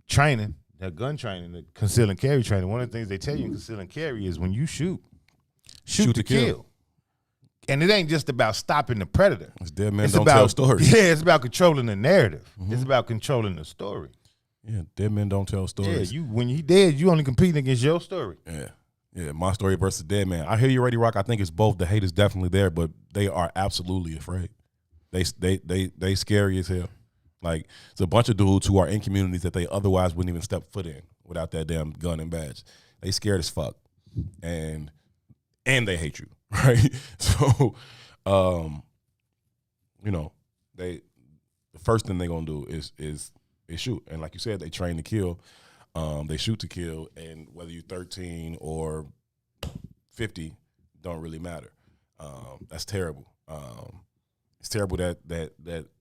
training, that gun training, the conceal and carry training. One of the things they tell you in conceal and carry is when you shoot to kill. And it ain't just about stopping the predator. It's dead men don't tell stories. Yeah, it's about controlling the narrative. It's about controlling the story. Yeah, dead men don't tell stories. Yeah, when you dead, you only competing against your story. Yeah, my story versus dead man. I hear you, Ready Rock. I think it's both. The hate is definitely there, but they are absolutely afraid. They scary as hell. Like, it's a bunch of dudes who are in communities that they otherwise wouldn't even step foot in without that damn gun and badge. They scared as fuck, and they hate you, right? So, the first thing they're gonna do is shoot. And like you said, they train to kill. They shoot to kill, and whether you're 13 or 50 don't really matter. That's terrible. It's terrible that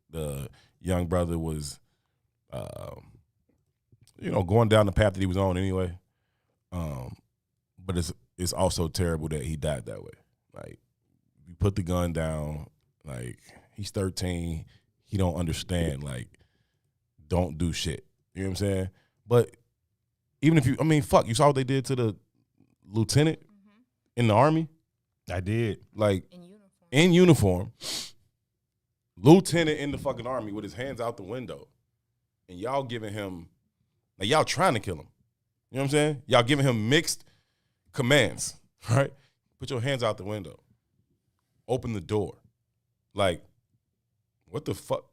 the young brother was, going down the path that he was on anyway. But it's also terrible that he died that way. Like, you put the gun down. Like, he's 13. He don't understand. Like, don't do shit. You know what I'm saying? But even if you saw what they did to the lieutenant in the Army? I did. Like, in uniform. Lieutenant in the fucking Army with his hands out the window. And y'all giving him, like, y'all trying to kill him. You know what I'm saying? Y'all giving him mixed commands, right? Put your hands out the window. Open the door. Like, what the fuck?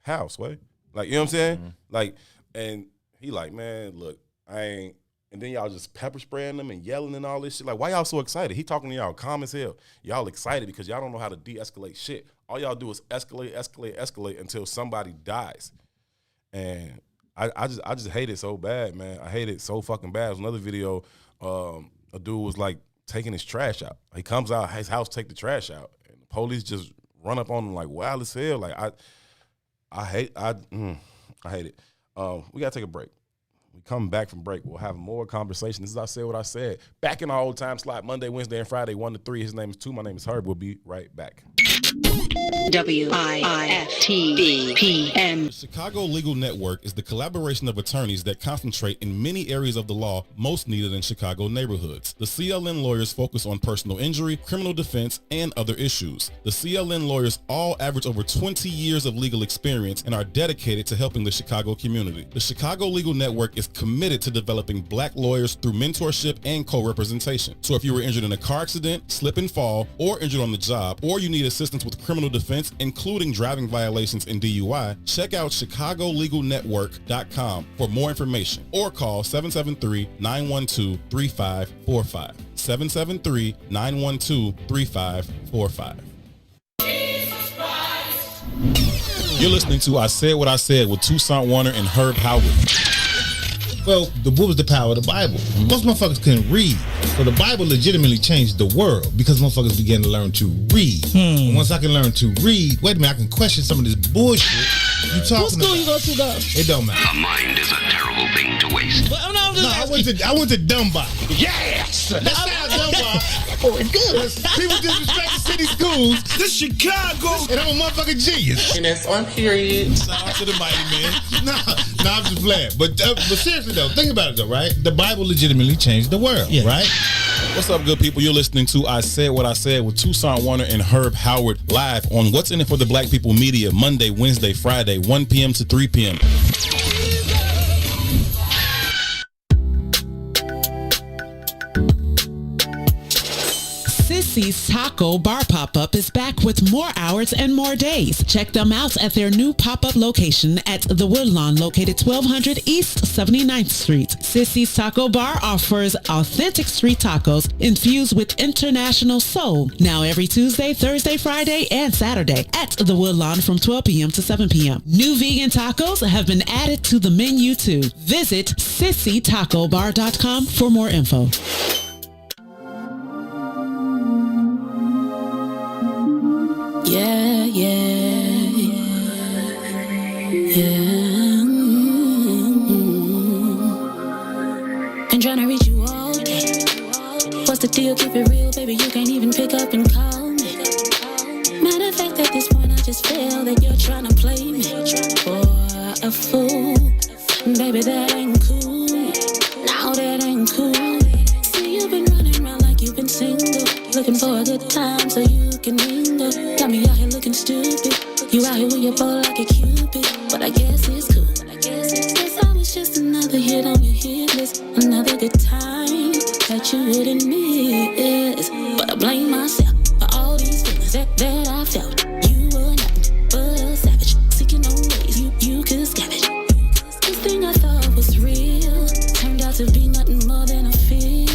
How, Sway? Like, you know what I'm saying? Like, and he like, man, look, I ain't. And then y'all just pepper spraying them and yelling and all this shit. Like, why y'all so excited? He talking to y'all calm as hell. Y'all excited because y'all don't know how to de-escalate shit. All y'all do is escalate until somebody dies. And I just hate it so bad, man. I hate it so fucking bad. There's another video, a dude was like taking his trash out. He comes out his house, take the trash out, and the police just run up on him like wild as hell. Like I hate it. We gotta take a break. We come back from break. We'll have more conversation. This is I Said What I Said. Back in our old time slot, Monday, Wednesday, and Friday, 1 to 3. His name is 2. My name is Herb. We'll be right back. The Chicago Legal Network is the collaboration of attorneys that concentrate in many areas of the law most needed in Chicago neighborhoods. The CLN lawyers focus on personal injury, criminal defense, and other issues. The CLN lawyers all average over 20 years of legal experience and are dedicated to helping the Chicago community. The Chicago Legal Network is committed to developing black lawyers through mentorship and co-representation. So if you were injured in a car accident, slip and fall, or injured on the job, or you need assistance with criminal defense, including driving violations and DUI, check out ChicagoLegalNetwork.com for more information or call 773-912-3545. 773-912-3545. You're listening to I Said What I Said with Toussaint Werner and Herb Howard. Well, what was the power of the Bible? Most motherfuckers couldn't read. So the Bible legitimately changed the world because motherfuckers began to learn to read. And once I can learn to read, wait a minute, I can question some of this bullshit you talking about. What school you go to, though? It don't matter. A mind is a terrible thing to waste. I went to Dunbar. Yes! Let's say Dunbar. for it. Good. People disrespect the city schools. This Chicago. And I'm a motherfucking genius. And that's on period. Shout out to the mighty man. No, I'm just playing. But seriously though, think about it though, right? The Bible legitimately changed the world, right? What's up, good people? You're listening to I Said What I Said with Toussaint Werner and Herb Howard live on What's In It for the Black People Media, Monday, Wednesday, Friday, 1 p.m. to 3 p.m. Sissy's Taco Bar Pop-Up is back with more hours and more days. Check them out at their new pop-up location at The Woodlawn, located 1200 East 79th Street. Sissy's Taco Bar offers authentic street tacos infused with international soul. Now every Tuesday, Thursday, Friday, and Saturday at The Woodlawn from 12 p.m. to 7 p.m. New vegan tacos have been added to the menu too. Visit sissytacobar.com for more info. Yeah, yeah, yeah. Been trying to reach you all day. What's the deal? Keep it real, baby. You can't even pick up and call me. Matter of fact, at this point, I just feel that you're trying to play me for a fool. Baby, that ain't cool. Now that ain't cool. See, you've been running around like you've been single, looking for a good time so you can mingle. Got me out here looking stupid. You out here with your bow like a cupid. But I guess it's cool. Guess I was just another hit on your hit list. Another good time that you wouldn't miss. But I blame myself for all these feelings that I felt. You were nothing but a savage, seeking no ways you could scavenge. This thing I thought was real turned out to be nothing more than a feel.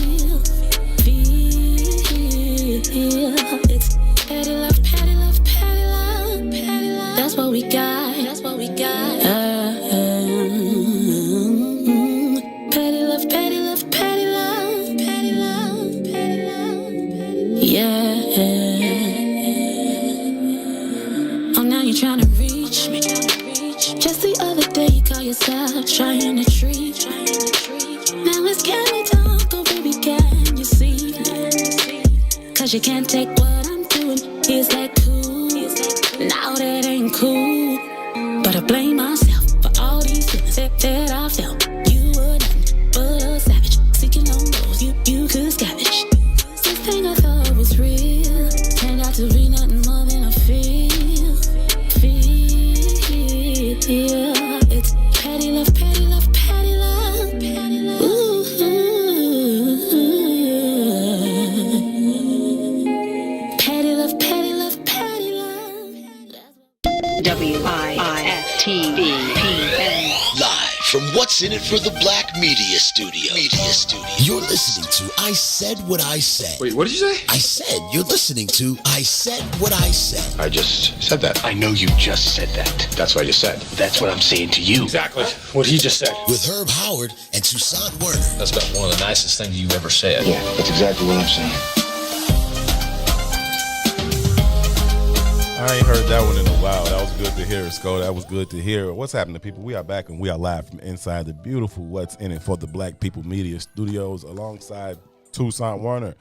It's petty love, petty love, petty love, petty love. That's what we got. That's what we got. Petty love, petty love, petty love, petty love, petty love. Yeah. Oh, now you're trying to reach me. Just the other day you call yourself trying to treat. Now it's can we talk, oh baby, can you see me? Cause you can't take what I'm doing. Is that cool? Now that ain't cool. But I blame myself for all these feelings that I felt. You were nothing but a savage, seeking no rose you could scavenge. This thing I thought was real turned out to be nothing more than a feel. It's petty love, petty love, petty love, petty love. Ooh. Petty love, petty love, petty love. WISTVPN. Live from What's In It for the Black Media Studio. You're listening to I Said What I Said. Wait, what did you say? I said you're listening to I Said What I Said. I just said that. I know you just said that. That's what I just said. That's what I'm saying to you. Exactly what he just said. With Herb Howard and Toussaint Werner. That's about one of the nicest things you've ever said. Yeah, that's exactly what I'm saying. I ain't heard that one in a while. That was good to hear, Sko. That was good to hear. What's happening, people? We are back and we are live from inside the beautiful What's In It for the Black People Media Studios alongside Toussaint Werner.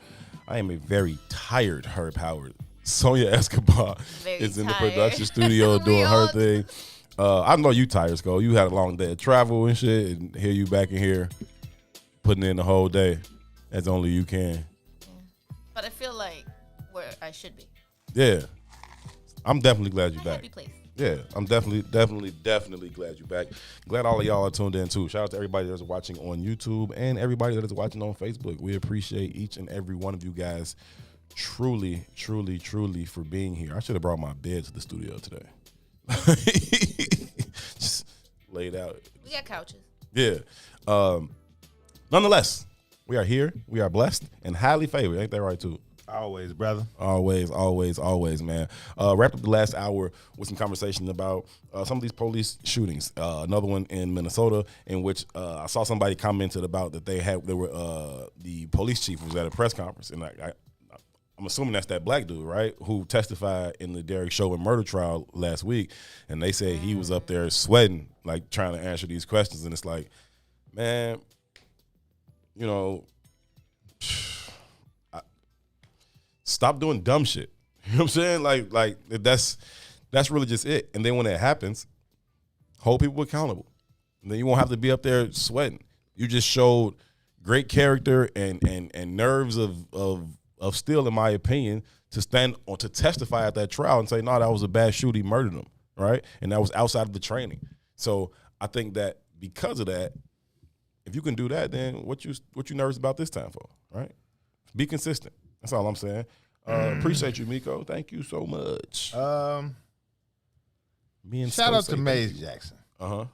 I am a very tired Herb Howard. Sonia Escobar is in the production studio doing her thing. I know you tired, Sko. You had a long day of travel and shit, and here you back in here putting in the whole day as only you can. But I feel like where I should be. Yeah. I'm definitely glad you're back. Happy place. Yeah, I'm definitely glad you're back. Glad all of y'all are tuned in too. Shout out to everybody that's watching on YouTube and everybody that is watching on Facebook. We appreciate each and every one of you guys truly for being here. I should have brought my bed to the studio today. Just laid out. We got couches. Yeah. Nonetheless, we are here. We are blessed and highly favored. Ain't that right too? Always, brother. Always, man. Wrapped up the last hour with some conversation about some of these police shootings. Another one in Minnesota in which I saw somebody commented about that the police chief was at a press conference, and I'm assuming that's that black dude, right, who testified in the Derek Chauvin murder trial last week, and they said he was up there sweating, like trying to answer these questions, and it's like, man, you know. stop doing dumb shit. You know what I'm saying? Like that's really just it. And then when it happens, hold people accountable. And then you won't have to be up there sweating. You just showed great character and nerves of steel, in my opinion, to stand on to testify at that trial and say, no, that was a bad shoot. He murdered him, right? And that was outside of the training. So I think that because of that, if you can do that, then what you nervous about this time for, right? Be consistent. That's all I'm saying. Appreciate you, Miko. Thank you so much. Shout out to Maze Jackson. Uh-huh.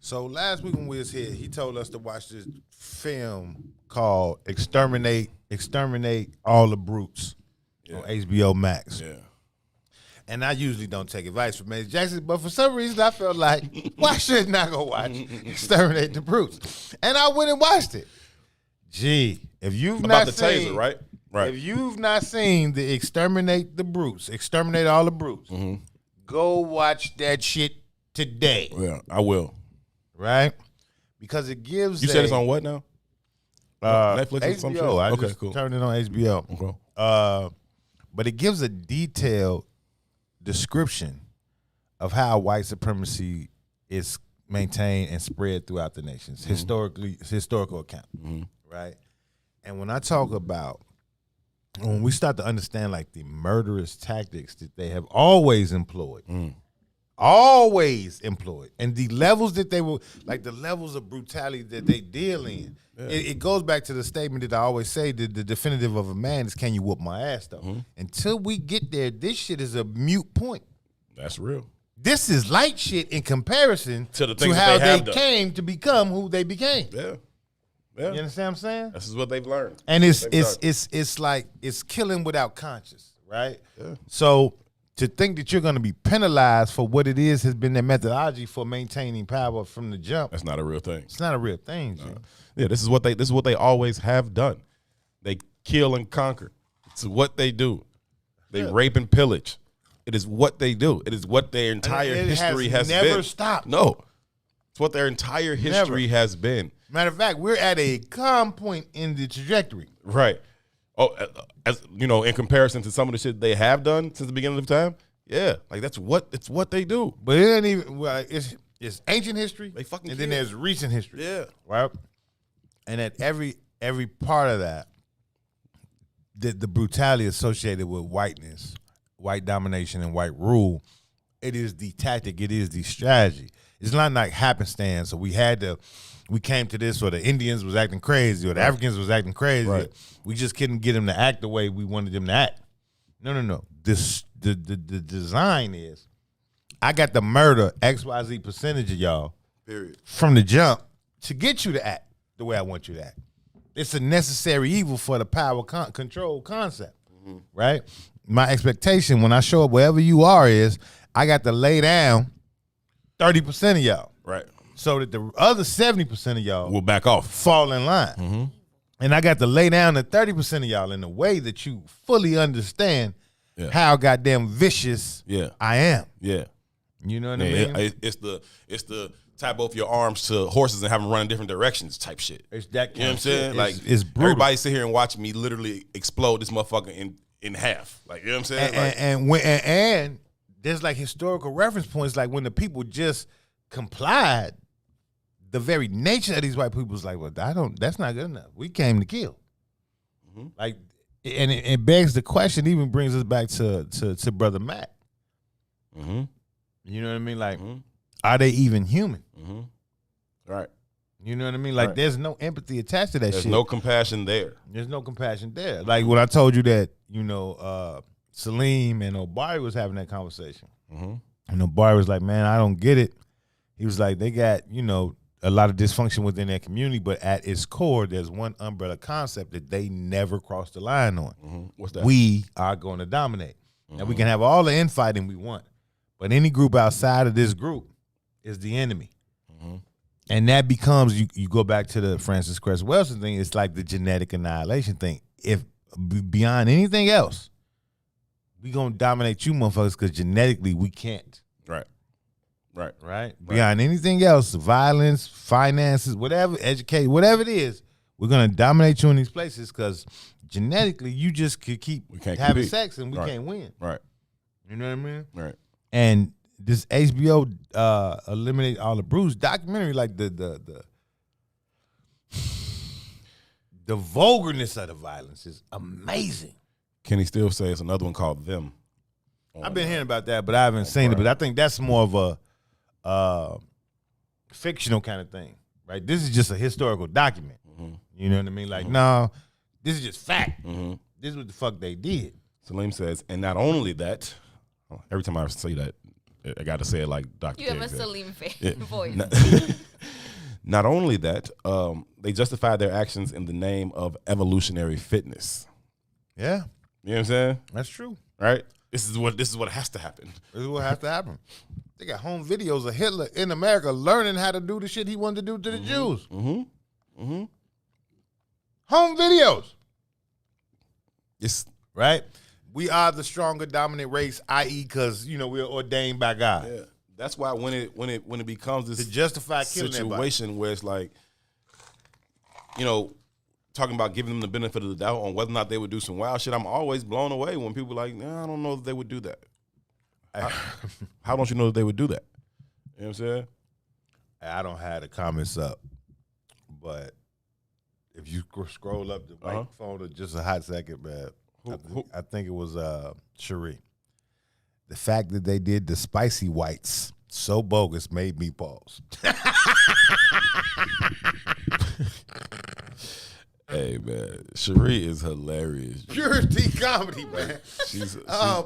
So last week when we was here, he told us to watch this film called Exterminate All the Brutes on HBO Max. Yeah. And I usually don't take advice from Maze Jackson, but for some reason I felt like, why shouldn't I go watch Exterminate the Brutes? And I went and watched it. Gee, if you've About not the taser, right? Right. If you've not seen the Exterminate All the Brutes, go watch that shit today. Yeah, I will. Right? Because it gives You said it's on what now? Netflix or some shit? HBO. I Okay, just cool. turned it on HBO. Okay. But it gives a detailed description of how white supremacy is maintained and spread throughout the nations. Historical account. Right? And when I talk about when we start to understand like the murderous tactics that they have always employed, and the levels that they were, like the levels of brutality that they deal in, it goes back to the statement that I always say, that the definitive of a man is, can you whoop my ass though? Until we get there, this shit is a mute point. That's real. This is light shit in comparison To the things how that they have they done. came to become who they became. Yeah. You understand what I'm saying? This is what they've learned. And They've done. it's like it's killing without conscience, right? Yeah. So to think that you're going to be penalized for what it is has been their methodology for maintaining power from the jump. That's not a real thing. It's not a real thing, G. Yeah, this is what they always have done. They kill and conquer. It's what they do. They rape and pillage. It is what they do. It is what their entire history has been. Never stopped. No. It's what their entire history has been. Matter of fact, we're at a calm point in the trajectory. Right. Oh, as you know, in comparison to some of the shit they have done since the beginning of time, yeah, like it's what they do. But it ain't even. Well, it's ancient history. They fucking. And then there's recent history. Yeah. Right. And at every part of that, the brutality associated with whiteness, white domination, and white rule, it is the tactic. It is the strategy. It's not like happenstance. So we came to this, or the Indians was acting crazy, or the Africans was acting crazy. Right. We just couldn't get them to act the way we wanted them to act. No. The design is, I got to murder XYZ percentage of y'all, period, from the jump to get you to act the way I want you to act. It's a necessary evil for the power control concept, right? My expectation when I show up wherever you are is, I got to lay down 30% of y'all. Right. So that the other 70% of y'all will back off, fall in line. And I got to lay down the 30% of y'all in a way that you fully understand how goddamn vicious I am. Yeah. You know what I mean? It's the tie both your arms to horses and have them run in different directions type shit. It's that kind you know what I'm of saying? shit. Like It's brutal. everybody sit here and watch me literally explode this motherfucker in half. Like, you know what I'm saying? And there's like historical reference points, like when the people just complied, the very nature of these white people was like, well, that's not good enough. We came to kill. Like, and it begs the question, even brings us back to Brother Matt. You know what I mean? Like, are they even human? Right. You know what I mean? Like, Right. there's no empathy attached to that There's shit. no compassion there. There's no compassion there. Like when I told you that, you know, Salim and Obari was having that conversation. And Obari was like, man, I don't get it. He was like, they got, you know, a lot of dysfunction within their community, but at its core, there's one umbrella concept that they never crossed the line on. What's that? We are going to dominate. Now, we can have all the infighting we want, but any group outside of this group is the enemy. And that becomes, you go back to the Francis Cress Welsing thing, it's like the genetic annihilation thing. If beyond anything else, we going to dominate you motherfuckers because genetically we can't. Right? Beyond anything else, violence, finances, whatever, educate, whatever it is, we're gonna dominate you in these places because genetically you just could keep can't having compete. sex and we Right. can't win. Right. You know what I mean? Right. And this HBO Eliminate All the Bruise documentary, like the vulgarness of the violence is amazing. Can he still say it's another one called Them? I've been hearing about that, but I haven't seen it. But I think that's more of a fictional kind of thing, right? This is just a historical document. You know what I mean? Like, no, this is just fact. This is what the fuck they did. Salim says, and not only that, every time I say that, I got to say it like Dr. You have King a said. Salim Yeah. voice. Not only that, they justified their actions in the name of evolutionary fitness. Yeah. You know what I'm saying? That's true. Right? This is what has to happen. This is what has to happen. They got home videos of Hitler in America learning how to do the shit he wanted to do to the Jews. Home videos. It's right. We are the stronger dominant race, i.e., because we're ordained by God. Yeah. That's why when it becomes this to justify killing situation where it's like, talking about giving them the benefit of the doubt on whether or not they would do some wild shit, I'm always blown away when people are like, nah, I don't know that they would do that. How don't you know that they would do that? You know what I'm saying? I don't have the comments up, but if you scroll up the microphone for just a hot second, man, I think it was Cherie. The fact that they did the spicy whites so bogus made me pause. Hey, man, Cherie is hilarious. Pure D comedy, man. She's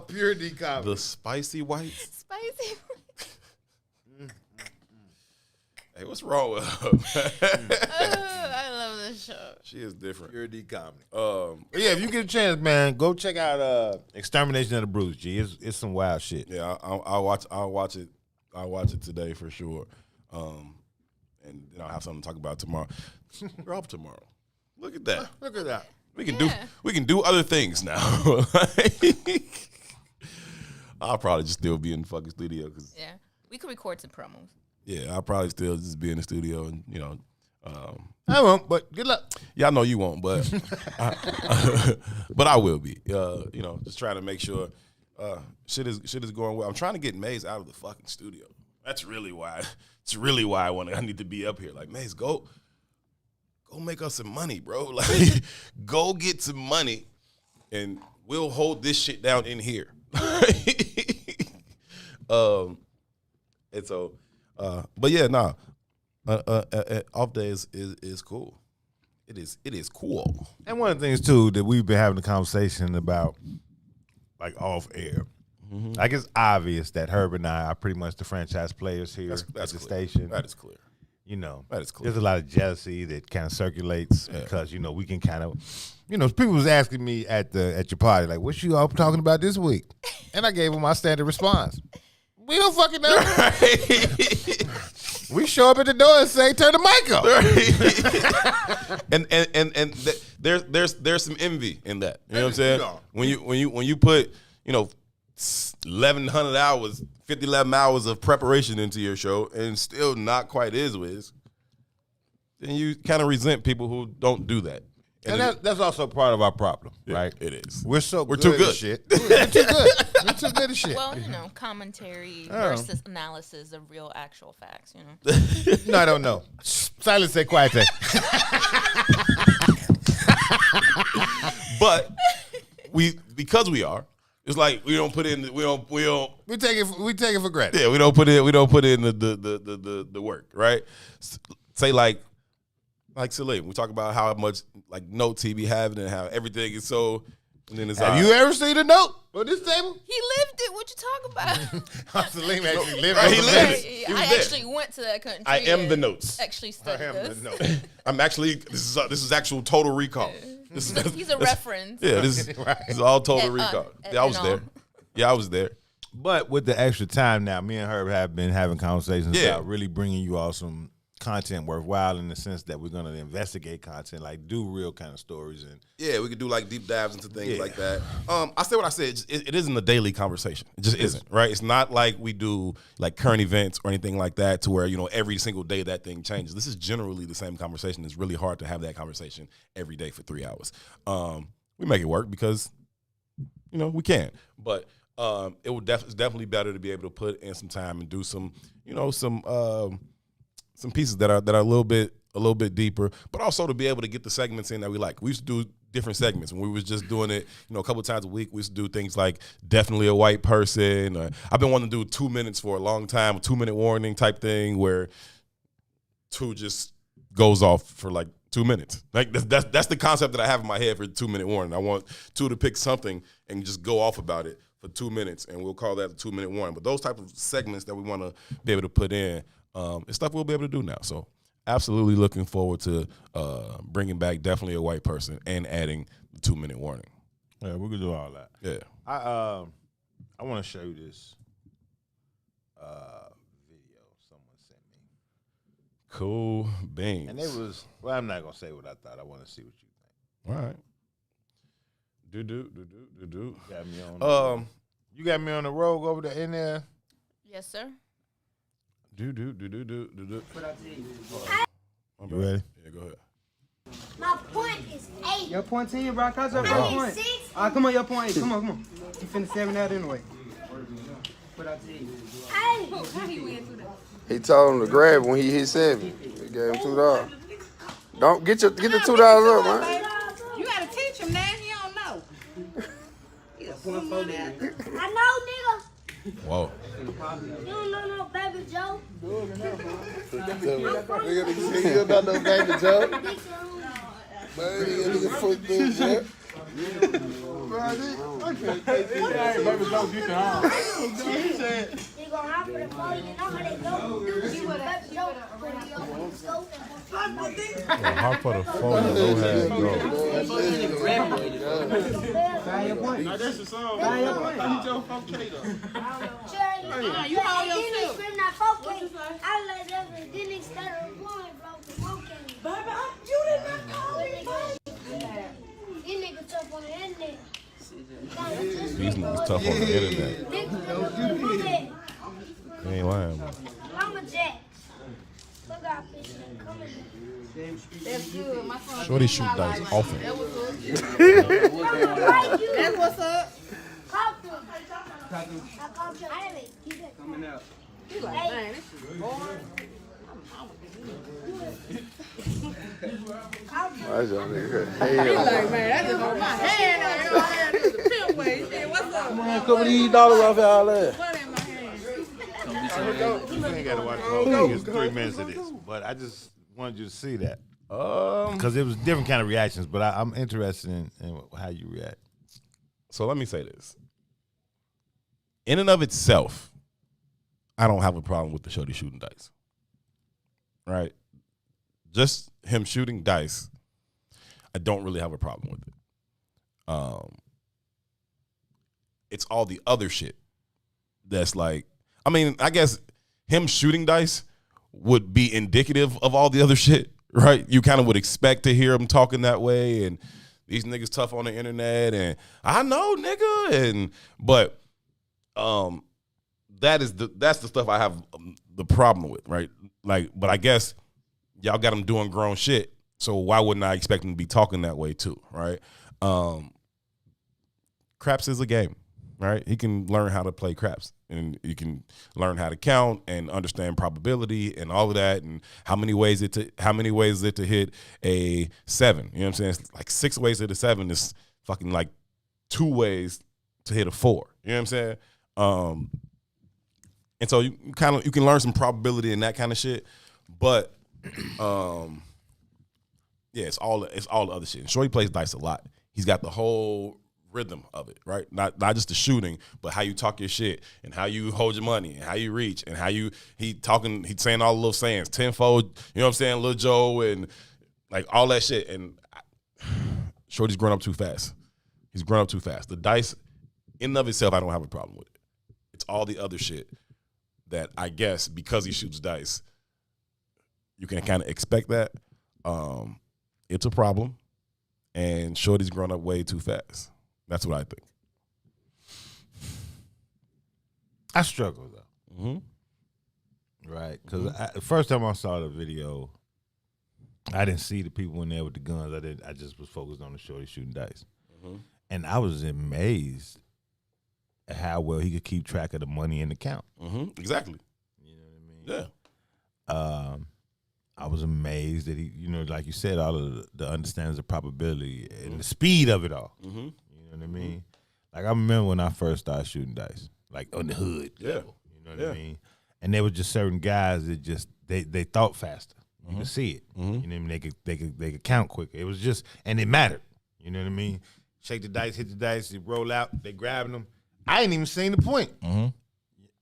pure D comedy. The spicy whites. Spicy. Hey, what's wrong with her, man? I love this show. She is different. Pure D comedy. Yeah, if you get a chance, man, go check out Extermination of the Bruise. G, it's some wild shit. Yeah, I'll watch it. I'll watch it today for sure. And I'll have something to talk about tomorrow. We're off tomorrow. Look at that. Look at that. We can do other things now. I'll probably just still be in the fucking studio because we could record some promos. Yeah, I'll probably still just be in the studio and I won't, but good luck. Yeah, I know you won't, but but I will be. Just trying to make sure shit is going well. I'm trying to get Maze out of the fucking studio. That's really why. It's really why I need to be up here. Like, Maze, go make us some money, bro. Like, go get some money, and we'll hold this shit down in here. And so, but yeah, nah. Off day is cool. It is cool. And one of the things too that we've been having a conversation about, like off air. Like, it's obvious that Herb and I are pretty much the franchise players here at the station. That is clear. That is clear. There's a lot of jealousy that kind of circulates because we can kind of, people was asking me at your party, like, what you all talking about this week? And I gave them my standard response. We don't fucking know. We show up at the door and say, "Turn the mic up." There's some envy in that. You know what I'm saying? When you put 1,100 hours, 11 hours of preparation into your show and still not quite is Wiz, then you kind of resent people who don't do that. And that's also part of our problem, right? It is. We're too good good. at shit. We're too good. We're too good at shit. Well, commentary versus analysis of real, actual facts. No, I don't know. Silence, say quiet. But because we are, it's like we don't we take it for granted. Yeah, we don't put in the work, right? Say like Salim, we talk about how much like notes he be having and how everything is so. And then it's Have you ever seen a note on this table? He lived it. What you talking about? Salim actually lived it. He lived it. I actually went to that country. I am the notes. Actually studied this. The notes. I'm actually this is actual total recall. He's a reference. Yeah, this is all total recall. I was there. Yeah, I was there. But with the extra time now, me and Herb have been having conversations about really bringing you all some content worthwhile in the sense that we're going to investigate content, like do real kind of stories. And yeah, we could do like deep dives into things like that. I say what I said. It isn't a daily conversation. It just isn't, right? It's not like we do like current events or anything like that to where, every single day that thing changes. This is generally the same conversation. It's really hard to have that conversation every day for 3 hours. We make it work because, we can. But it's definitely better to be able to put in some time and do some pieces that are a little bit deeper, but also to be able to get the segments in that we like. We used to do different segments when we was just doing it, a couple of times a week. We used to do things like definitely a white person. I've been wanting to do 2 minutes for a long time, a 2-minute warning type thing where 2 just goes off for like 2 minutes. Like that's the concept that I have in my head for a 2-minute warning. I want 2 to pick something and just go off about it for 2 minutes, and we'll call that a 2-minute warning. But those type of segments that we want to be able to put in, it's stuff we'll be able to do now. So absolutely looking forward to bringing back definitely a white person and adding the 2-minute warning. Yeah, we can do all that. Yeah. I want to show you this video someone sent me. Cool beans. And it was, I'm not going to say what I thought. I want to see what you think. All right. Do. Got me on you got me on the road over there in there? Yes, sir. Do. You ready? Yeah, go ahead. My point is 8. Your point 10, bro. Cause your point. 6. All right, come on, your point 8. Come on. You finna 7 out anyway. What I tell you? He told him to grab it when he hit 7. He gave him $2. Don't get the $2 up, man. You gotta teach him that. He don't know. I know, nigga. Whoa. You don't know no baby Joe. Nigga say you don't know no baby Joe. Nigga foot big, man. Baby Joe, you gonna hop for the phone, you know how they go. You with baby Joe. Hop for the phone, no head go. Now that's the song. You Joe from Kato. You hold yourself. I let them then instead of one blow the smoking. Baby, you did not call me. These niggas tough on the internet. These niggas tough on the internet. You ain't lying, man. I'm a jet. Look out, bitch. Come in. That's good. My son. Shorty shoot dice often. That's what's up. Call them. I called you. I didn't keep it. Coming out. He like, man, this is boring. That's your nigga. He like, man, that just on my hand. Your hand is a pimp way. Shit, what's up? Come on, couple of these dollars off y'all there. Money in my hand. You ain't got to watch the whole thing. It's 3 minutes of this. But I just wanted you to see that. Because it was different kind of reactions, but I'm interested in how you react. So let me say this. In and of itself, I don't have a problem with the shorty shooting dice. Right? Just him shooting dice, I don't really have a problem with it. It's all the other shit that's like, I guess him shooting dice would be indicative of all the other shit, right? You kind of would expect to hear him talking that way, and these niggas tough on the internet, and I know, nigga, but that's the stuff I have the problem with, right? Like, but I guess y'all got him doing grown shit, so why wouldn't I expect him to be talking that way too, right? Craps is a game, right? He can learn how to play craps, and you can learn how to count and understand probability and all of that, and how many ways is it to hit a 7? You know what I'm saying? It's like 6 ways to hit a 7 is fucking like 2 ways to hit a 4. You know what I'm saying? And so you can learn some probability and that kind of shit, but yeah, it's all the other shit. And Shorty plays dice a lot. He's got the whole rhythm of it, right? Not just the shooting, but how you talk your shit and how you hold your money and how you reach and how he's saying all the little sayings, tenfold, you know what I'm saying, Lil Joe and like all that shit. And Shorty's grown up too fast. He's grown up too fast. The dice in and of itself, I don't have a problem with it. It's all the other shit that I guess because he shoots dice, you can kind of expect that. It's a problem, and Shorty's grown up way too fast. That's what I think. I struggle though. Mm-hmm. Right, because the first time I saw the video, I didn't see the people in there with the guns. I just was focused on the shorty shooting dice, and I was amazed at how well he could keep track of the money in the count. Exactly. You know what I mean? Yeah. I was amazed that he, like you said, all of the understandings of probability and the speed of it all. You know what I mean? Like I remember when I first started shooting dice, like on the hood level. You know what I mean? And there were just certain guys that just they thought faster. You could see it. You know what I mean? They could count quicker. It was just, and it mattered. You know what I mean? Shake the dice, hit the dice, they roll out, they grabbing them. I ain't even seen the point.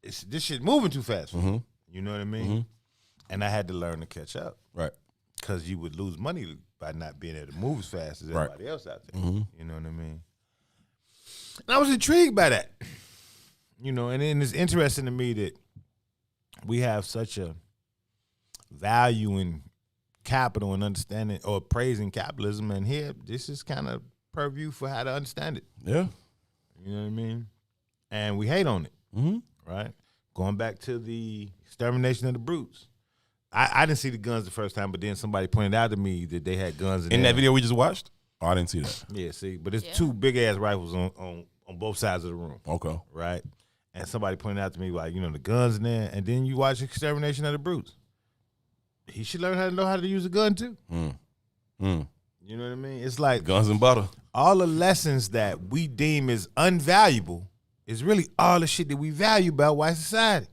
This shit moving too fast. You know what I mean? And I had to learn to catch up. Right. Because you would lose money by not being able to move as fast as everybody else out there. You know what I mean? And I was intrigued by that. And then it's interesting to me that we have such a value in capital and understanding or praising capitalism, and here this is kind of purview for how to understand it. Yeah. You know what I mean? And we hate on it. Right? Going back to the extermination of the brutes. I didn't see the guns the first time, but then somebody pointed out to me that they had guns in that video we just watched. Oh, I didn't see that. Yeah, see, but it's two big ass rifles on both sides of the room. Okay. Right? And somebody pointed out to me, like, the guns in there, and then you watch Extermination of the Brutes. He should learn how to know how to use a gun too. You know what I mean? It's like guns and butter. All the lessons that we deem as unvaluable is really all the shit that we value about white society.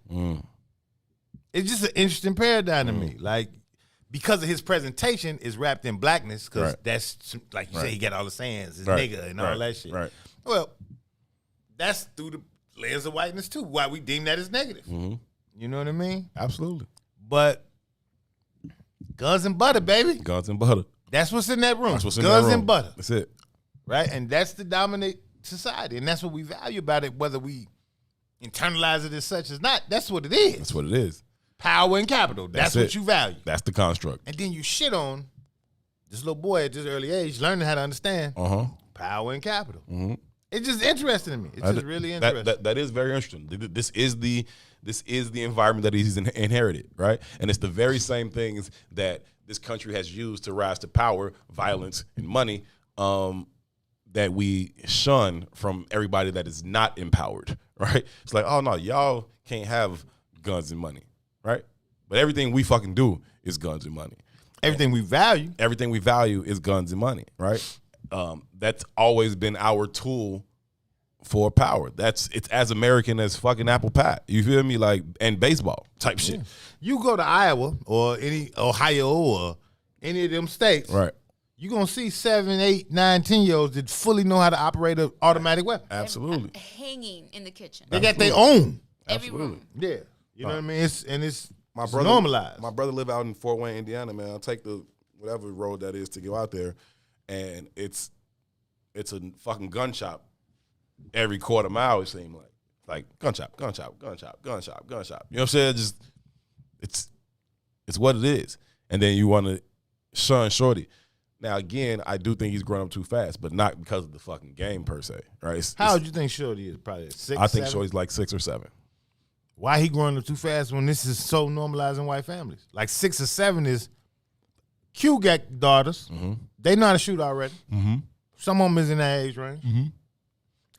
It's just an interesting paradigm to me. Like, because of his presentation is wrapped in blackness, because that's, like you say, he got all the sayings, his nigga and all that shit. Right. Well, that's through the lens of whiteness too, why we deem that as negative. You know what I mean? Absolutely. But guns and butter, baby. Guns and butter. That's what's in that room. That's what's in guns that room. and butter. That's it. Right? And that's the dominant society. And that's what we value about it, whether we internalize it as such as not. That's what it is. That's what it is. Power and capital. That's what you value. That's the construct. And then you shit on this little boy at this early age learning how to understand power and capital. It's just interesting to me. It's just really interesting. That is very interesting. This is the environment that he's inherited, right? And it's the very same things that this country has used to rise to power, violence, and money that we shun from everybody that is not empowered, right? It's like, oh no, y'all can't have guns and money, right? But everything we fucking do is guns and money. Everything we value is guns and money, right? That's always been our tool for power. It's as American as fucking apple pie. You feel me? Like, and baseball type shit. You go to Iowa or any Ohio or any of them states, right? You're gonna see 7, 8, 9, 10-year-olds that fully know how to operate an automatic weapon. Absolutely. Hanging in the kitchen. They got their own. Every room. Yeah. You know what I mean? It's my brother normalized. My brother live out in Fort Wayne, Indiana, man. I'll take the whatever road that is to go out there, and it's a fucking gun shop every quarter mile, it seems like gun shop. You know what I'm saying? Just it's what it is. And then you want to shun Shorty. Now again, I do think he's grown up too fast, but not because of the fucking game per se, right? How old do you think Shorty is? Probably 6, I think 7? Shorty's like 6 or 7. Why he growing up too fast when this is so normalized in white families? Like 6 or 7 is Q got daughters. They know how to shoot already. Some of them is in that age range.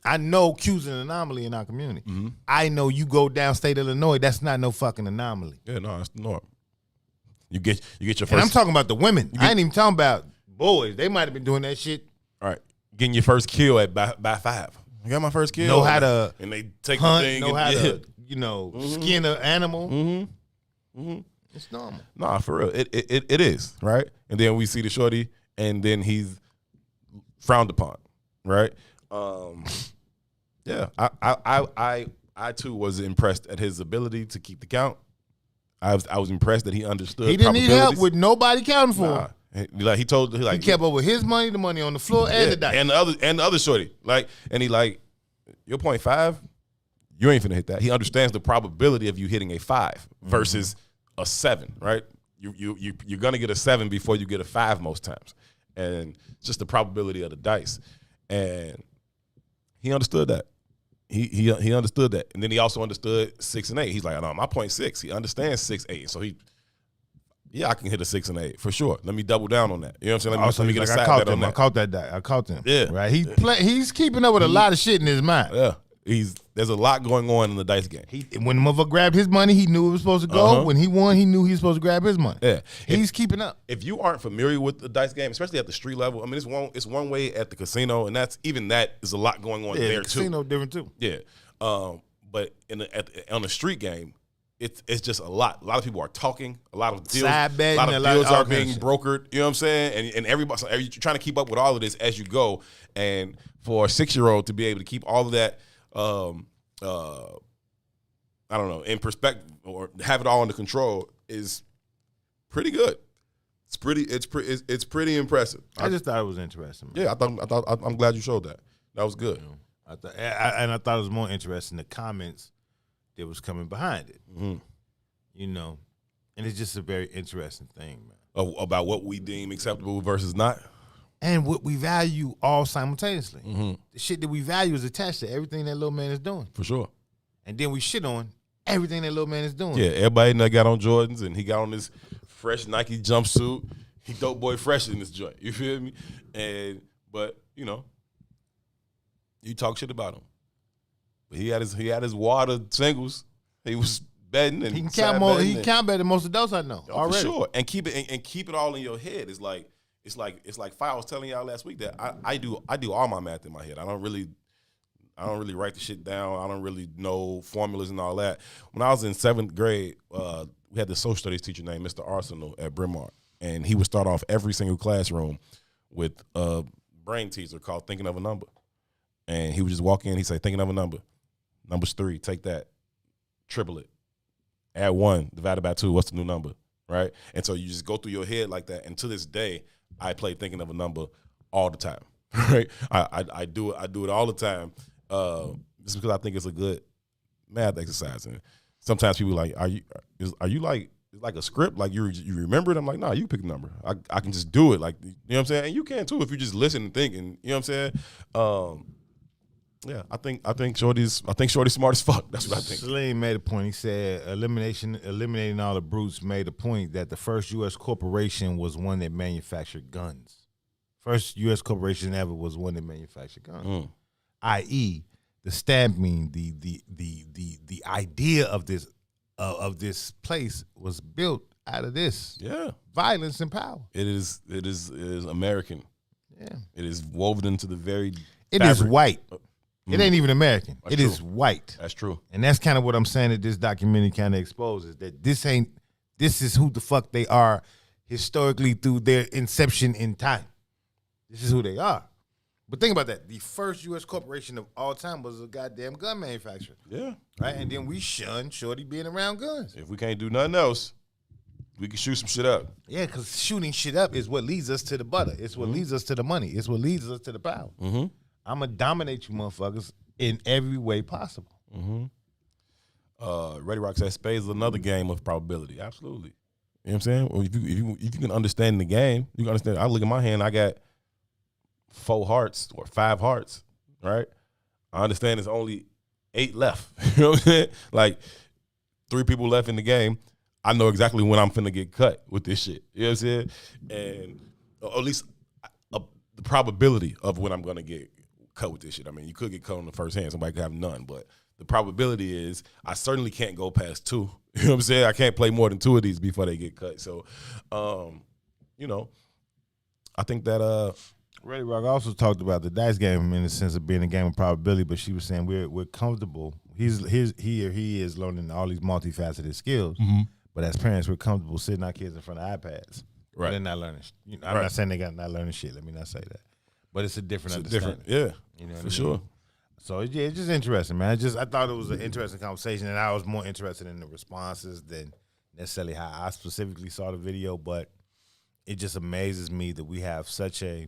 I know Q's an anomaly in our community. I know you go downstate Illinois, that's not no fucking anomaly. Yeah, no, that's the norm. You get your first. And I'm talking about the women. I ain't even talking about boys. They might have been doing that shit. All right, getting your first kill by 5. I got my first kill. Know how to and they take hunt. the thing. Know how to skin an animal. It's normal. Nah, for real, it is right. And then we see the Shorty, and then he's frowned upon, right? Yeah, I too was impressed at his ability to keep the count. I was impressed that he understood. He didn't need help with nobody counting for him. Like he kept up with his money, the money on the floor, and the dice, and the other Shorty. And he your 0.5, you ain't finna hit that. He understands the probability of you hitting a 5 versus a 7, right? you're gonna get a 7 before you get a 5 most times, and it's just the probability of the dice. And he understood that. He understood that, and then he also understood 6 and 8. He's like, no, my point 6. He understands 6, 8. So I can hit a 6 and 8 for sure. Let me double down on that. You know what I'm saying? Let me get a side bet on that. I caught that die. I caught him. Yeah, right. He's keeping up with a lot of shit in his mind. Yeah, there's a lot going on in the dice game. When the motherfucker grabbed his money, he knew it was supposed to go. When he won, he knew he was supposed to grab his money. Yeah, he's keeping up. If you aren't familiar with the dice game, especially at the street level, I mean, it's one way at the casino, and that is a lot going on there the too. Casino different too. Yeah, but on the street game, it's just a lot. A lot of people are talking. A lot of deals, Side betting, a lot of deals are being shit. brokered. You know what I'm saying? And everybody, you're trying to keep up with all of this as you go. And for a 6-year-old to be able to keep all of that, I don't know, in perspective or have it all under control is pretty good. It's pretty impressive. I just thought it was interesting. Man. Yeah, I'm glad you showed that. That was good. I thought it was more interesting the comments that was coming behind it. Mm-hmm. You know, and it's just a very interesting thing, man. About what we deem acceptable versus not, and what we value all simultaneously. Mm-hmm. The shit that we value is attached to everything that little man is doing, for sure. And then we shit on everything that little man is doing. Yeah, everybody that got on Jordans and he got on this fresh Nike jumpsuit. He dope boy fresh in this joint. You feel me? But you know, you talk shit about him. But he had his water singles. He was betting and he can count more. He count better than most adults I know already. For sure. And keep it all in your head. It's like I was telling y'all last week that I do all my math in my head. I don't really write the shit down. I don't really know formulas and all that. When I was in 7th grade, we had this social studies teacher named Mr. Arsenal at Bryn Mawr, and he would start off every single classroom with a brain teaser called Thinking of a Number. And he would just walk in, he'd say, thinking of a number. Number's 3, take that, triple it. Add 1, divided by 2, what's the new number, right? And so you just go through your head like that. And to this day, I play Thinking of a Number all the time, right? I do it all the time just because I think it's a good math exercise. And sometimes people are like, are you like a script? Like you remember it? I'm like, nah, you pick a number. I can just do it. Like, you know what I'm saying? And you can too if you just listen and think. And you know what I'm saying? Yeah, I think Shorty's smart as fuck. That's what I think. Salim made a point. He said eliminating all the brutes made a point that the first U.S. corporation was one that manufactured guns. First U.S. corporation ever was one that manufactured guns. I.e., the stamping, the idea of this place was built out of this. Yeah, violence and power. It is American. Yeah, it is woven into the very. It is white. It ain't even American. That's it true. is white. That's true. And that's kind of what I'm saying that this documentary kind of exposes, that this is who the fuck they are historically through their inception in time. This is who they are. But think about that. The first U.S. corporation of all time was a goddamn gun manufacturer. Yeah. Right? And then we shun Shorty being around guns. If we can't do nothing else, we can shoot some shit up. Yeah, because shooting shit up is what leads us to the butter. It's what leads us to the money. It's what leads us to the power. Mm-hmm. I'm going to dominate you motherfuckers in every way possible. Mm-hmm. Ready Rock says spades is another game of probability. Absolutely. You know what I'm saying? Well, if you can understand the game, you can understand. I look at my hand, I got 4 hearts or 5 hearts, right? I understand there's only 8 left. You know what I'm saying? Like 3 people left in the game. I know exactly when I'm finna get cut with this shit. You know what I'm saying? And or at least the probability of when I'm gonna get cut with this shit. I mean, you could get cut on the first hand. Somebody could have none, but the probability is I certainly can't go past 2. You know what I'm saying? I can't play more than 2 of these before they get cut. So, you know, I think that Ready Rock also talked about the dice game in the sense of being a game of probability, but she was saying we're comfortable. He is learning all these multifaceted skills, but as parents, we're comfortable sitting our kids in front of iPads. Right. They're not learning. I'm not saying they got not learning shit. Let me not say that. But it's a different understanding. Yeah, you know what for I mean? sure. So yeah, it's just interesting, man. I thought it was an interesting conversation, and I was more interested in the responses than necessarily how I specifically saw the video. But it just amazes me that we have such a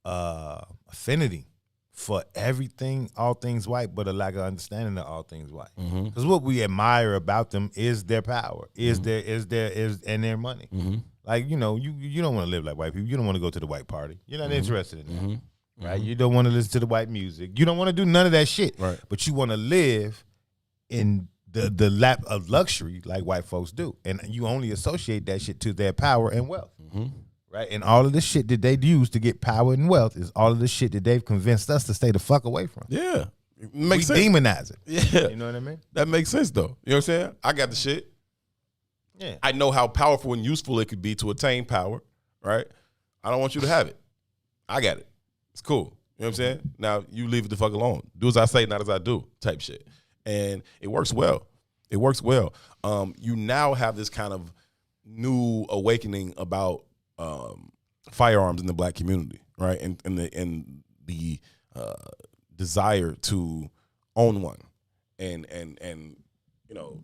affinity for everything, all things white, but a lack of understanding of all things white. Mm-hmm. Because what we admire about them is their power, and their money. Mm-hmm. Like, you know, you don't want to live like white people. You don't want to go to the white party. You're not interested in that. Mm-hmm. Right? You don't want to listen to the white music. You don't want to do none of that shit. Right. But you want to live in the lap of luxury like white folks do. And you only associate that shit to their power and wealth. Mm-hmm. Right? And all of the shit that they use to get power and wealth is all of the shit that they've convinced us to stay the fuck away from. Yeah. It makes we sense. demonize it. Yeah. You know what I mean? That makes sense, though. You know what I'm saying? I got the shit. Yeah. I know how powerful and useful it could be to attain power, right? I don't want you to have it. I got it. It's cool. You know what I'm saying? Now, you leave it the fuck alone. Do as I say, not as I do type shit. And it works well. It works well. You now have this kind of new awakening about firearms in the black community, right? And the desire to own one and you know,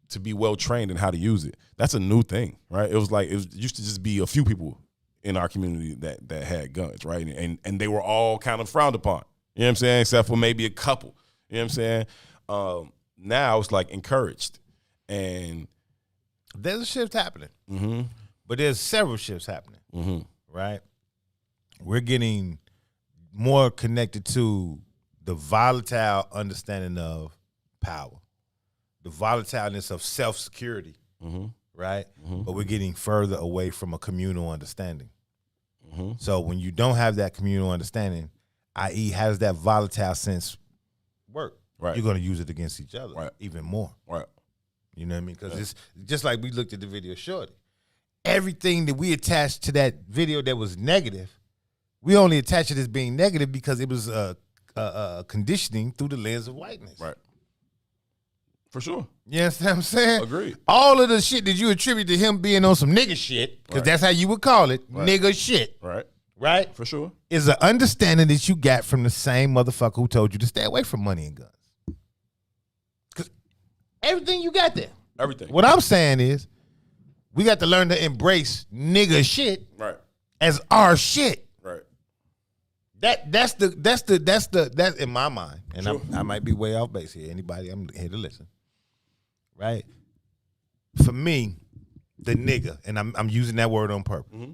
to be well trained in how to use it. That's a new thing, right? It used to just be a few people in our community that had guns, right? And they were all kind of frowned upon. You know what I'm saying? Except for maybe a couple. You know what I'm saying? Now it's like encouraged. And there's a shift happening. Mm-hmm. But there's several shifts happening. Mm-hmm. Right? We're getting more connected to the volatile understanding of power, the volatileness of self-security, mm-hmm. right? Mm-hmm. But we're getting further away from a communal understanding. Mm-hmm. So when you don't have that communal understanding, i.e. how does that volatile sense work? Right. You're going to use it against each other right. even more. Right. You know what I mean? Because it's just like we looked at the video Shorty. Everything that we attached to that video that was negative, we only attached it as being negative because it was conditioning through the lens of whiteness. Right. For sure. You understand what I'm saying? Agreed. All of the shit that you attribute to him being on some nigga shit, because that's how you would call it, nigga shit. Right. Right? For sure. Is an understanding that you got from the same motherfucker who told you to stay away from money and guns. Because everything you got there. Everything. What I'm saying is, we got to learn to embrace nigga shit right. as our shit. Right. That's in my mind, and sure. I might be way off base here. Anybody, I'm here to listen. Right? For me, the nigga, and I'm using that word on purpose. Mm-hmm.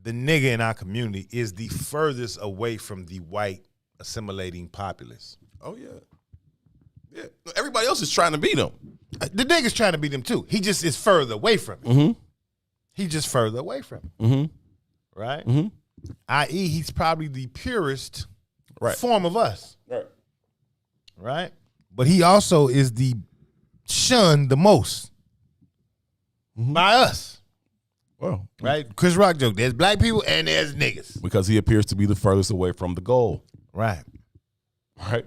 The nigga in our community is the furthest away from the white assimilating populace. Oh yeah. Yeah. Everybody else is trying to beat them. The nigga's trying to beat them too. He just is further away from it. Mm-hmm. He's just further away from it. Mm-hmm. Right? Mm-hmm. I.e., he's probably the purest right. form of us. Right. Right? But he also is the shunned the most by us. Well, right? Chris Rock joke. There's black people and there's niggas. Because he appears to be the furthest away from the goal. Right. Right?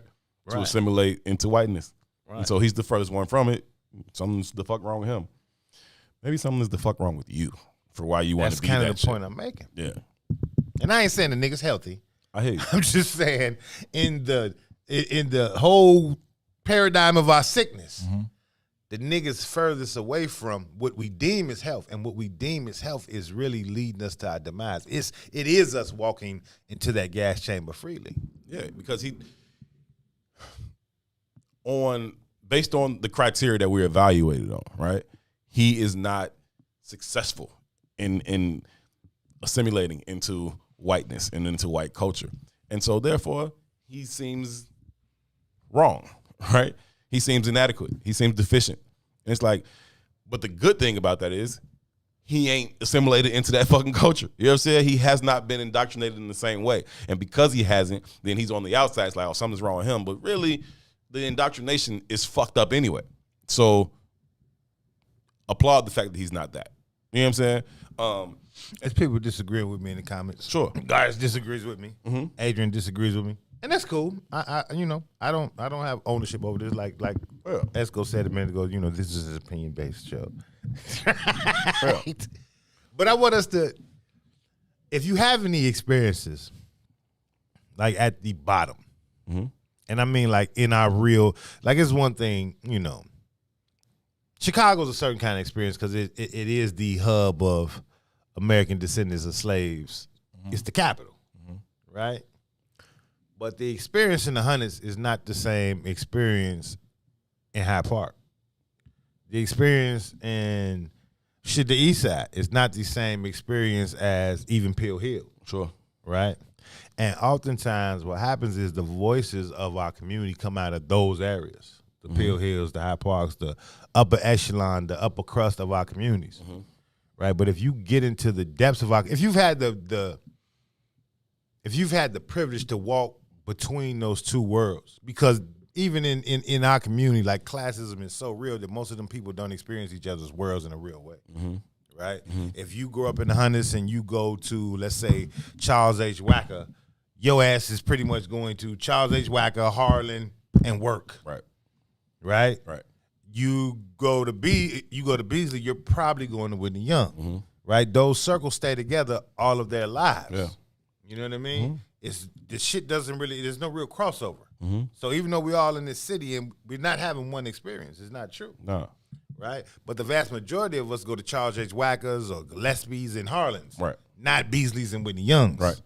To assimilate into whiteness. Right. And so he's the furthest one from it. Something's the fuck wrong with him. Maybe something is the fuck wrong with you for why you want to be that. That's kind of the shit. point I'm making. Yeah. And I ain't saying the nigga's healthy. I hear you. I'm just saying in the whole paradigm of our sickness, mm-hmm. the nigga's furthest away from what we deem as health. And what we deem as health is really leading us to our demise. It is us walking into that gas chamber freely. Yeah, because based on the criteria that we're evaluated on, right? He is not successful in assimilating into whiteness and into white culture. And so therefore, he seems wrong, right? He seems inadequate. He seems deficient. And it's like, but the good thing about that is he ain't assimilated into that fucking culture. You know what I'm saying? He has not been indoctrinated in the same way. And because he hasn't, then he's on the outside. It's like, oh, something's wrong with him. But really, the indoctrination is fucked up anyway. So applaud the fact that he's not that. You know what I'm saying? As people disagreeing with me in the comments. Sure. Guys disagrees with me. Mm-hmm. Adrian disagrees with me. And that's cool. I don't have ownership over this. Like Esco said a minute ago, this is an opinion-based show. Right? But I want us to, if you have any experiences, like at the bottom, mm-hmm. and I mean like in our real, like it's one thing, Chicago's a certain kind of experience because it is the hub of American descendants of slaves. Mm-hmm. It's the capital, right? But the experience in the hundreds is not the same experience in Hyde Park. The experience in the East Side is not the same experience as even Pill Hill. Sure. Right? And oftentimes what happens is the voices of our community come out of those areas. The Pill Hills, the Hyde Parks, the upper echelon, the upper crust of our communities. Right? But if you get into the depths of if you've had the privilege to walk between those two worlds, because even in our community, like classism is so real that most of them people don't experience each other's worlds in a real way. Right? If you grow up in the hundreds and you go to, let's say, Charles H. Wacker, your ass is pretty much going to Charles H. Wacker, Harlan, and work. Right. Right? Right. You go to Beasley, you're probably going to Whitney Young. Right? Those circles stay together all of their lives. Yeah. You know what I mean? This shit doesn't really, there's no real crossover. So even though we're all in this city and we're not having one experience, it's not true. No. Right? But the vast majority of us go to Charles H. Wackers or Gillespie's and Harlan's. Right. Not Beasley's and Whitney Young's. Right.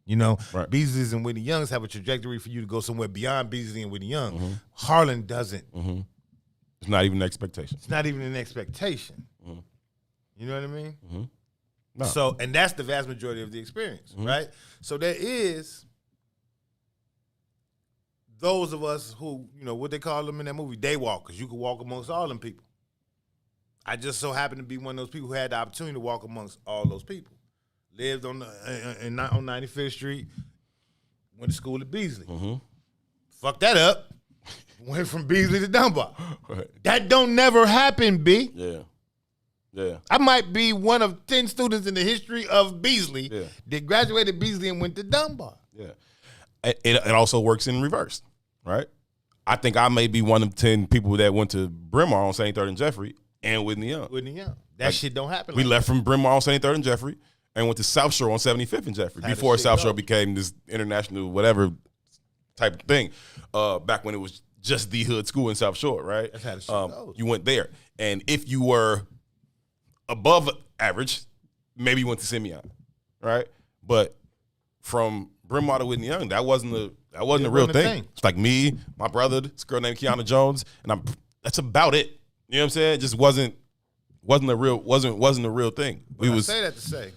You know, Right. Beasley's and Whitney Young's have a trajectory for you to go somewhere beyond Beasley and Whitney Young. Harlan doesn't. It's not even an expectation. It's not even an expectation. You know what I mean? No. So, and that's the vast majority of the experience, right? So there is those of us who, you know, what they call them in that movie, day walkers. You can walk amongst all them people. I just so happen to be one of those people who had the opportunity to walk amongst all those people. Lived on 95th Street, went to school at Beasley. Fucked that up. Went from Beasley to Dunbar. Right. That don't never happen, B. Yeah. Yeah. I might be one of 10 students in the history of Beasley that graduated Beasley and went to Dunbar. Yeah. It also works in reverse, right? I think I may be one of 10 people that went to Bryn Mawr on St. 3rd and Jeffrey and Whitney Young. Whitney Young. That shit don't happen. We left from Bryn Mawr on St. 3rd and Jeffrey and went to South Shore on 75th and Jeffrey before South Shore became this international whatever type of thing. Back when it was just the hood school in South Shore, right? That's how the shit goes. You went there. And if you were above average, maybe you went to Simeon, right? But from Bryn Mawr to Whitney Young, that wasn't a real thing. It's like me, my brother, this girl named Kiana Jones, and that's about it. You know what I'm saying? It just wasn't a real thing. But I say that to say,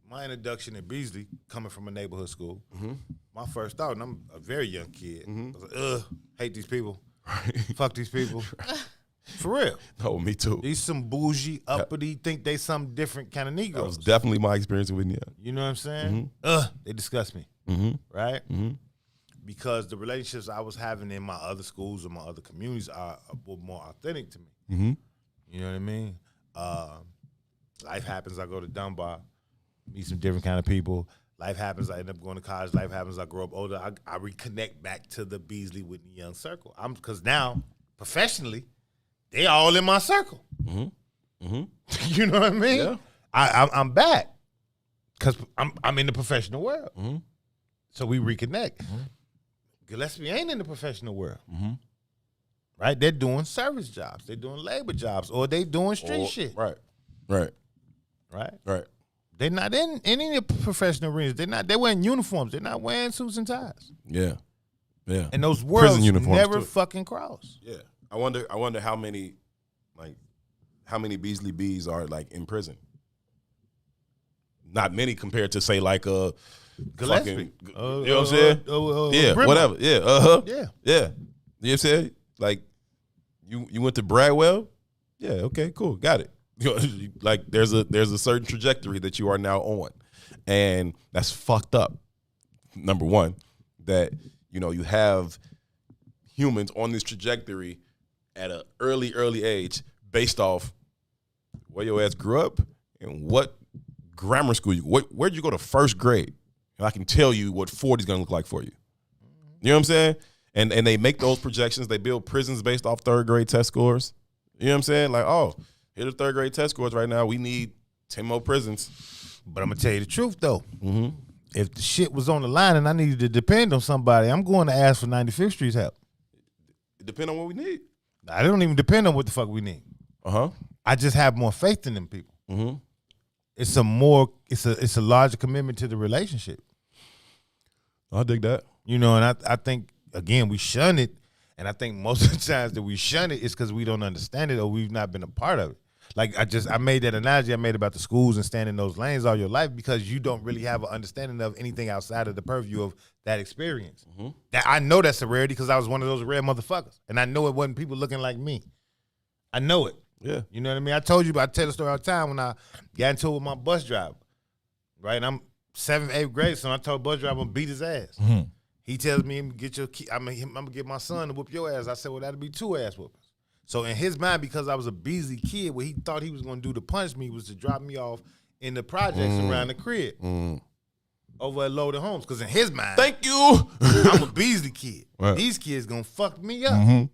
my introduction at Beasley, coming from a neighborhood school, my first thought, and I'm a very young kid, I was like, hate these people. Fuck these people. For real. No, me too. These some bougie, uppity, think they some different kind of Negroes. That was definitely my experience with Whitney Young. You know what I'm saying? They disgust me. Right? Because the relationships I was having in my other schools or my other communities were more authentic to me. You know what I mean? Life happens, I go to Dunbar, meet some different kind of people. Life happens, I end up going to college. Life happens, I grow up older. I reconnect back to the Beasley Whitney Young circle. Because now, professionally, they all in my circle. You know what I mean? Yeah. I'm back because I'm in the professional world. So we reconnect. Gillespie ain't in the professional world. Right? They're doing service jobs. They're doing labor jobs. Or they doing street shit. Right. They're not in any professional arenas. They wearing uniforms. They're not wearing suits and ties. Yeah. And those worlds uniforms never too. fucking cross. Yeah. I wonder how many Beasley B's are like in prison. Not many compared to say like a Gillespie. you know what I'm saying? Yeah, Bryn Mawr. whatever. Yeah, Yeah. Yeah. You know what I'm saying? Like you went to Bradwell? Yeah, okay, cool. Got it. Like there's a certain trajectory that you are now on. And that's fucked up. Number one, that you have humans on this trajectory at an early age based off where your ass grew up and what grammar school where'd you go to first grade? And I can tell you what 40 is going to look like for you. You know what I'm saying? And they make those projections. They build prisons based off third grade test scores. You know what I'm saying? Like, oh, here are the third grade test scores right now. We need 10 more prisons. But I'm going to tell you the truth, though. If the shit was on the line and I needed to depend on somebody, I'm going to ask for 95th Street's help. It depends on what we need. I don't even depend on what the fuck we need. I just have more faith in them people. It's a larger commitment to the relationship. I dig that. You know, and I think, again, we shun it. And I think most of the times that we shun it is because we don't understand it or we've not been a part of it. Like I made that analogy I made about the schools and staying in those lanes all your life because you don't really have an understanding of anything outside of the purview of that experience. That I know that's a rarity because I was one of those rare motherfuckers. And I know it wasn't people looking like me. I know it. Yeah. You know what I mean? I told you, but I tell the story all the time when I got into it with my bus driver. Right? I'm 7th, 8th grade, so I told the bus driver I'm gonna beat his ass. He tells me, get your key. I'm gonna get my son to whoop your ass. I said, well, that'll be 2 ass whoopings. So in his mind, because I was a busy kid, what he thought he was gonna do to punish me was to drop me off in the projects around the crib over at Loaded Homes. Because in his mind, thank you, I'm a Beasley kid. Right. These kids gonna fuck me up.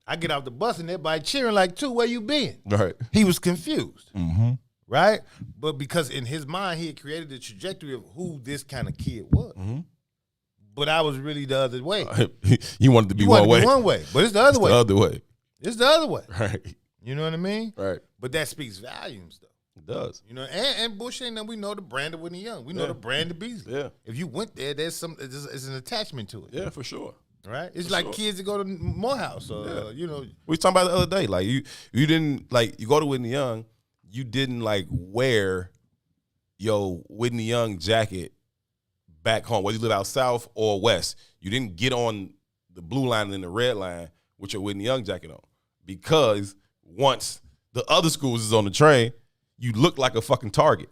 I get off the bus and everybody cheering like, "Two, where you been?" Right. He was confused. Right? But because in his mind, he had created the trajectory of who this kind of kid was. But I was really the other way. You wanted to be one way. One way. But it's the other way. The other way. It's the other way. Right. You know what I mean? Right. But that speaks volumes, though. It does. You know, and Bush ain't we know the brand of Whitney Young. We know the brand of Beasley. Yeah. If you went there, there's it's an attachment to it. Yeah, for sure. Right? It's For like sure. kids that go to Morehouse or, you know. We was talking about the other day. Like, you didn't, like, you go to Whitney Young, you didn't, like, wear your Whitney Young jacket back home, whether you live out south or west. You didn't get on the blue line and the red line with your Whitney Young jacket on. Because once the other schools is on the train, you look like a fucking target.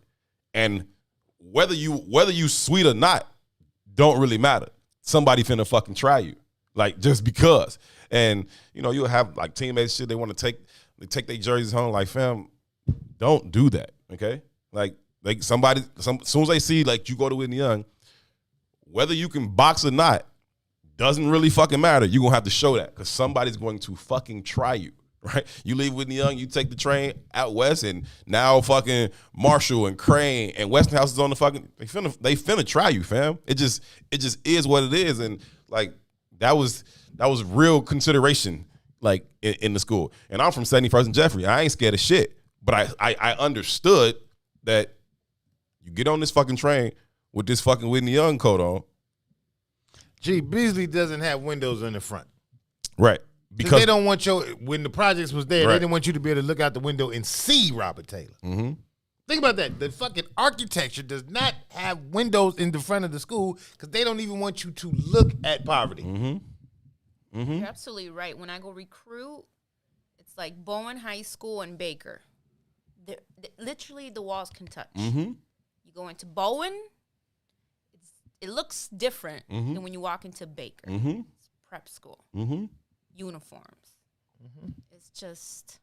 And whether you sweet or not, don't really matter. Somebody finna fucking try you. Like, just because. And, you know, you'll have, like, teammates shit, they want to take their jerseys home. Like, fam, don't do that, okay? Like somebody, as soon as they see, like, you go to Whitney Young, whether you can box or not, doesn't really fucking matter. You're going to have to show that because somebody's going to fucking try you, right? You leave Whitney Young, you take the train out west, and now fucking Marshall and Crane and Westinghouse is on the fucking, they finna try you, fam. It just is what it is. And, like, that was real consideration, like, in the school. And I'm from 71st and Jeffrey. I ain't scared of shit. But I understood that you get on this fucking train with this fucking Whitney Young coat on. Gee, Beasley doesn't have windows in the front. Right. Because they don't want when the projects was there, Right. they didn't want you to be able to look out the window and see Robert Taylor. Think about that. The fucking architecture does not have windows in the front of the school because they don't even want you to look at poverty. You're absolutely right. When I go recruit, it's like Bowen High School and Baker. Literally, the walls can touch. You go into Bowen, it looks different than when you walk into Baker. It's prep school. Uniforms. It's just...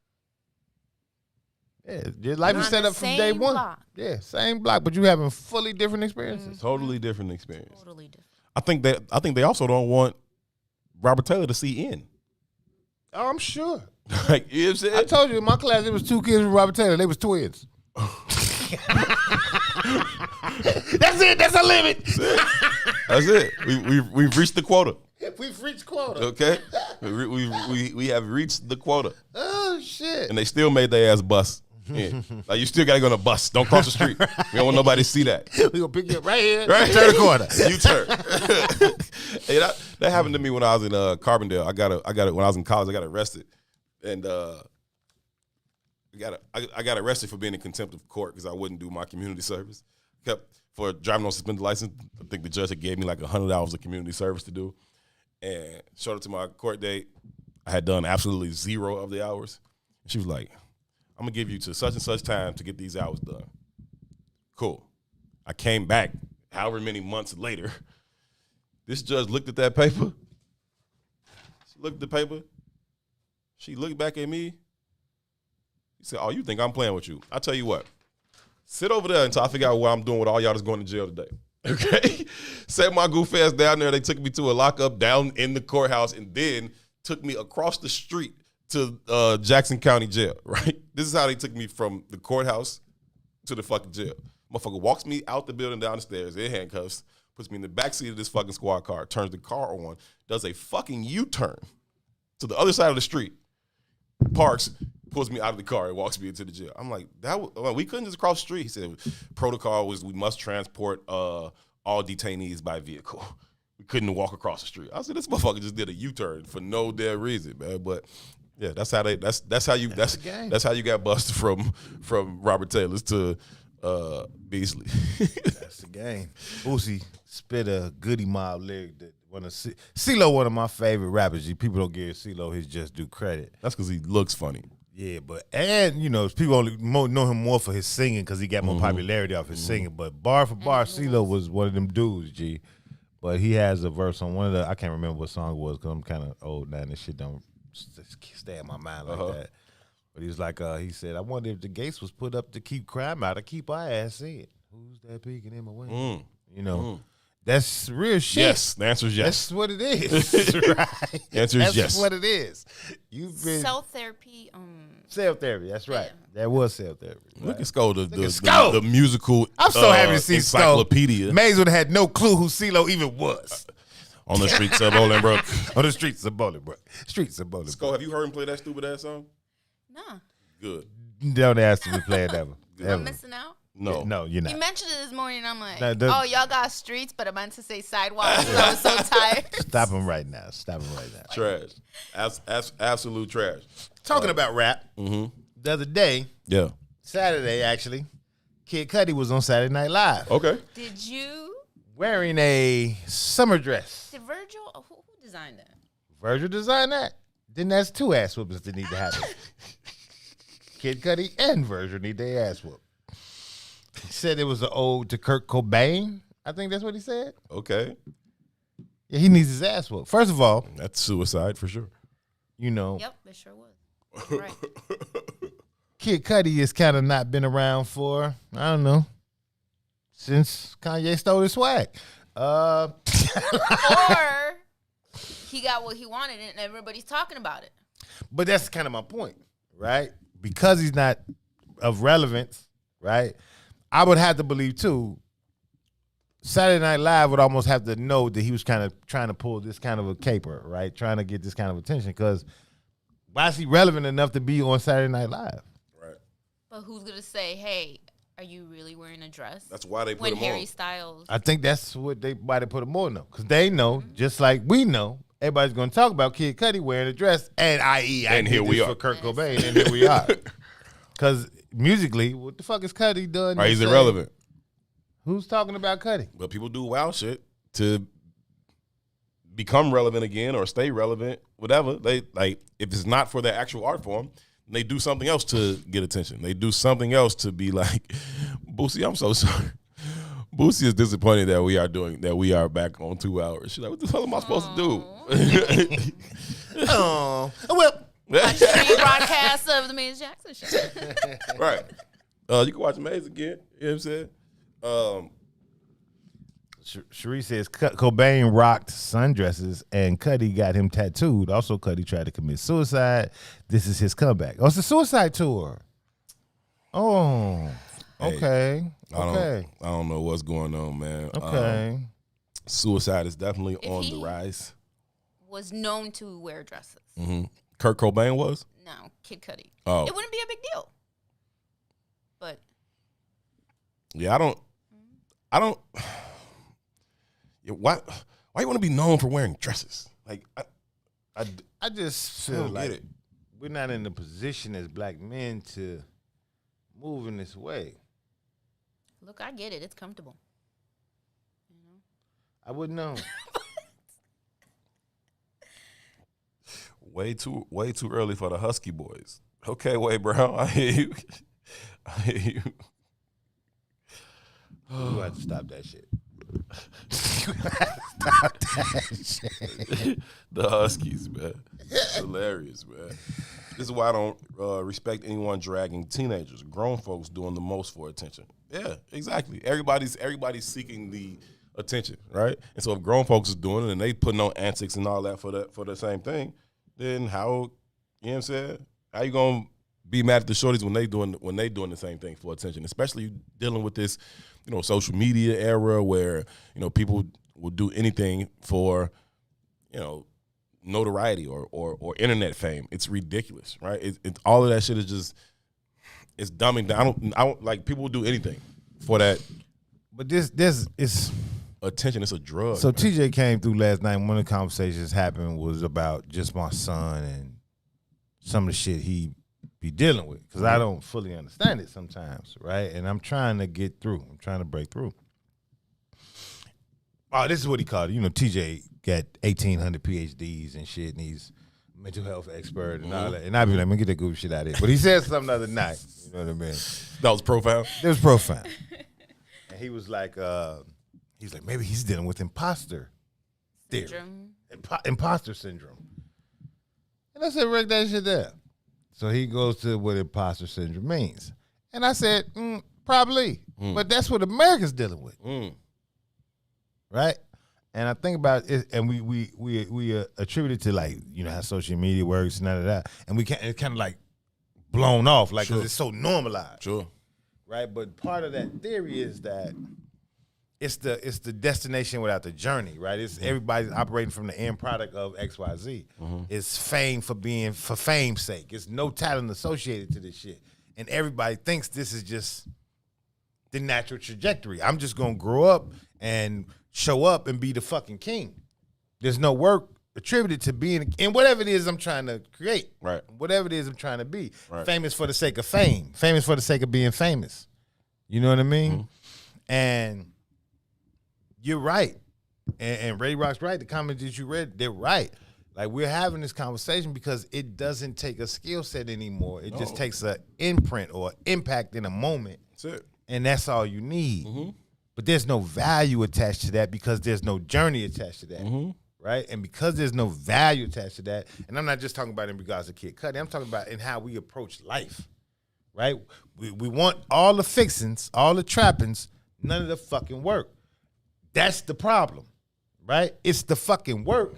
Yeah, your life is set up from day one. Block. Yeah, same block, but you having fully different experiences. Totally different experience. Totally different. I think they also don't want Robert Taylor to see in. Oh, I'm sure. Like, you know what I'm saying? I told you in my class there was 2 kids with Robert Taylor. They was twins. That's it. That's a limit. That's it. We've reached the quota. We've reached quota. Okay, we have reached the quota. Oh shit! And they still made their ass bus. Yeah. Like, you still gotta go on a bus. Don't cross the street. We don't want nobody to see that. We gonna pick you up right here. Right. Turn the corner. You turn. Hey, that happened to me when I was in Carbondale. I got it when I was in college. I got arrested, and I got arrested for being in contempt of court because I wouldn't do my community service. Kept for driving on suspended license. I think the judge had gave me like 100 hours of community service to do, and showed up to my court date. I had done absolutely 0 of the hours. And she was like, I'm gonna give you to such and such time to get these hours done. Cool. I came back however many months later. This judge looked at that paper. She looked at the paper. She looked back at me. He said, oh, you think I'm playing with you? I tell you what, sit over there until I figure out what I'm doing with all y'all that's going to jail today. Okay? Set my goof ass down there. They took me to a lockup down in the courthouse and then took me across the street to Jackson County Jail, right? This is how they took me from the courthouse to the fucking jail. Motherfucker walks me out the building down the stairs in handcuffs, puts me in the backseat of this fucking squad car, turns the car on, does a fucking U-turn to the other side of the street, parks, pulls me out of the car and walks me into the jail. I'm like, we couldn't just cross the street. He said protocol was we must transport all detainees by vehicle. we couldn't walk across the street. I said, this motherfucker just did a U-turn for no damn reason, man. But yeah, that's how you got busted from Robert Taylor's to Beasley. That's the game. Boosie spit a Goody Mob lyric that CeeLo, one of my favorite rappers. People don't give CeeLo his just due credit. That's because he looks funny. Yeah, people only know him more for his singing because he got more popularity off his singing. But bar for bar, CeeLo was one of them dudes, G. But he has a verse on one of the, I can't remember what song it was because I'm kind of old now and this shit don't stay in my mind like that. But he was like, he said, I wonder if the gates was put up to keep crime out or keep our ass in. Who's that peeking in my window? That's real shit. Yes, the answer is yes. That's what it is, right? The answer is yes. That's what it is. You've been cell therapy. Cell therapy. That's right. Yeah. That was cell therapy. Right? Look at Sko, the musical. I'm so happy to see encyclopedia. Sko. Mays would have had no clue who CeeLo even was. On the streets of Bolingbrook. On the streets of Bolingbrook. Sko, have you heard him play that stupid ass song? No. Good. Don't ask me to play it ever. I'm missing out. No, you're not. He mentioned it this morning, and I'm like, y'all got streets, but I meant to say sidewalks, so I was so tired. Stop him right now. Trash. Absolute trash. Talking about rap, the other day, Saturday actually, Kid Cudi was on Saturday Night Live. Okay. Did you? Wearing a summer dress. Did Virgil, who designed that? Virgil designed that? Then that's two ass whoopings that need to happen. Kid Cudi and Virgil need their ass whooped. He said it was an ode to Kurt Cobain. I think that's what he said. Okay. Yeah, he needs his ass whooped. First of all, that's suicide for sure. Yep, it sure was. Right. Kid Cudi has kind of not been around for, I don't know, since Kanye stole his swag. Or he got what he wanted and everybody's talking about it. But that's kind of my point, right? Because he's not of relevance, right? I would have to believe, too, Saturday Night Live would almost have to know that he was kind of trying to pull this kind of a caper, right? Trying to get this kind of attention because why is he relevant enough to be on Saturday Night Live? Right. But who's going to say, hey, are you really wearing a dress? That's why they put when him Harry on. Styles. I think that's why they put him on, though. Because they know, just like we know, everybody's going to talk about Kid Cudi wearing a dress, and here we are for Kurt Cobain, and here we are. Because musically, what the fuck is Cudi done? Right, he's irrelevant. Who's talking about Cudi? But people do wild shit to become relevant again or stay relevant, whatever. They like if it's not for their actual art form, they do something else to get attention. They do something else to be like, Boosie, I'm so sorry. Boosie is disappointed that we are back on 2 hours. She's like, what the hell am I supposed to do? Oh, well. Watch the broadcast of the Miss Jackson show. Right. You can watch Maze again. You know what I'm saying? Cherie says Cobain rocked sundresses and Cudi got him tattooed. Also, Cudi tried to commit suicide. This is his comeback. Oh, it's a suicide tour. Oh, okay. I don't know what's going on, man. Okay. Suicide is definitely on the rise. Was known to wear dresses. Mm-hmm. Kurt Cobain was? No, Kid Cudi. Oh. It wouldn't be a big deal. But. Yeah, I don't. Yeah, why you want to be known for wearing dresses? Like, I just feel like we're not in the position as black men to move in this way. Look, I get it. It's comfortable. I wouldn't know. Way too early for the Husky boys. Okay, Wade Brown, I hear you. You have to stop that shit. The Huskies, man. It's hilarious, man. This is why I don't respect anyone dragging teenagers. Grown folks doing the most for attention. Yeah, exactly. Everybody's seeking the attention, right? And so if grown folks is doing it and they putting on antics and all that for the same thing, then how, you know what I'm saying? How you gonna be mad at the shorties when they doing the same thing for attention? Especially dealing with this, social media era where, people will do anything for, notoriety or internet fame. It's ridiculous, right? It's all of that shit is just, it's dumbing down. I don't like people will do anything for that. But this is attention. It's a drug. So man. TJ came through last night. One of the conversations happened was about just my son and some of the shit he be dealing with, because I don't fully understand it sometimes, right? And I'm trying to get through. I'm trying to break through. Oh, this is what he called it. You know, TJ got 1,800 PhDs and shit, and he's a mental health expert and all that. And I'd be like, man, get that goofy shit out of here. But he said something the other night. You know what I mean? That was profound. It was profound. And he was like, maybe he's dealing with imposter theory. Imposter syndrome. And I said, write that shit there. So he goes to what imposter syndrome means. And I said, probably. But that's what America's dealing with. Right? And I think about it, and we attribute it to, like, you know, how social media works and none of that. And we can't, it's kind of like blown off, like, because it's so normalized. Sure. Right? But part of that theory is that it's the destination without the journey, right? It's everybody's operating from the end product of XYZ. It's fame for fame's sake. It's no talent associated to this shit. And everybody thinks this is just the natural trajectory. I'm just gonna grow up and show up and be the fucking king. There's no work attributed to being in whatever it is I'm trying to create. Right. Whatever it is I'm trying to be. Right. Famous for the sake of fame. Famous for the sake of being famous. You know what I mean? And you're right. And Ray Rock's right. The comments that you read, they're right. Like, we're having this conversation because it doesn't take a skill set anymore. It just takes an imprint or impact in a moment. That's it. And that's all you need. But there's no value attached to that because there's no journey attached to that. Right? And because there's no value attached to that, and I'm not just talking about in regards to Kid Cudi, I'm talking about in how we approach life. Right? We want all the fixings, all the trappings, none of the fucking work. That's the problem, right? It's the fucking work.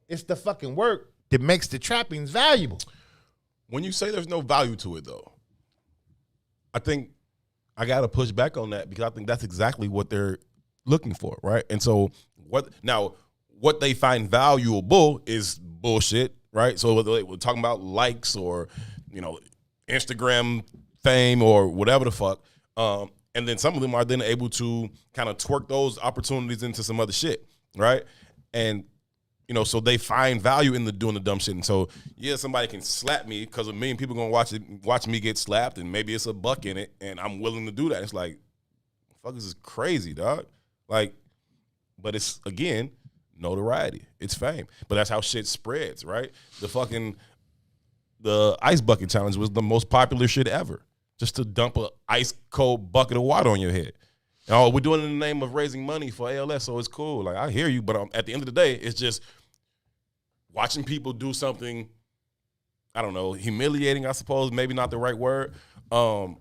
It's the fucking work that makes the trappings valuable. When you say there's no value to it, though, I think I got to push back on that, because I think that's exactly what they're looking for, right? And so what they find valuable is bullshit, right? So we're talking about likes or, you know, Instagram fame or whatever the fuck. And then some of them are then able to kind of twerk those opportunities into some other shit, right? And, you know, so they find value in doing the dumb shit. And so, yeah, somebody can slap me because a million people going to watch me get slapped, and maybe it's a buck in it, and I'm willing to do that. It's like, fuck, this is crazy, dog. Like, but it's, again, notoriety. It's fame. But that's how shit spreads, right? The ice bucket challenge was the most popular shit ever. Just to dump a ice cold bucket of water on your head. And, we're doing it in the name of raising money for ALS, so it's cool. Like, I hear you, but at the end of the day, it's just watching people do something, I don't know, humiliating, I suppose, maybe not the right word, for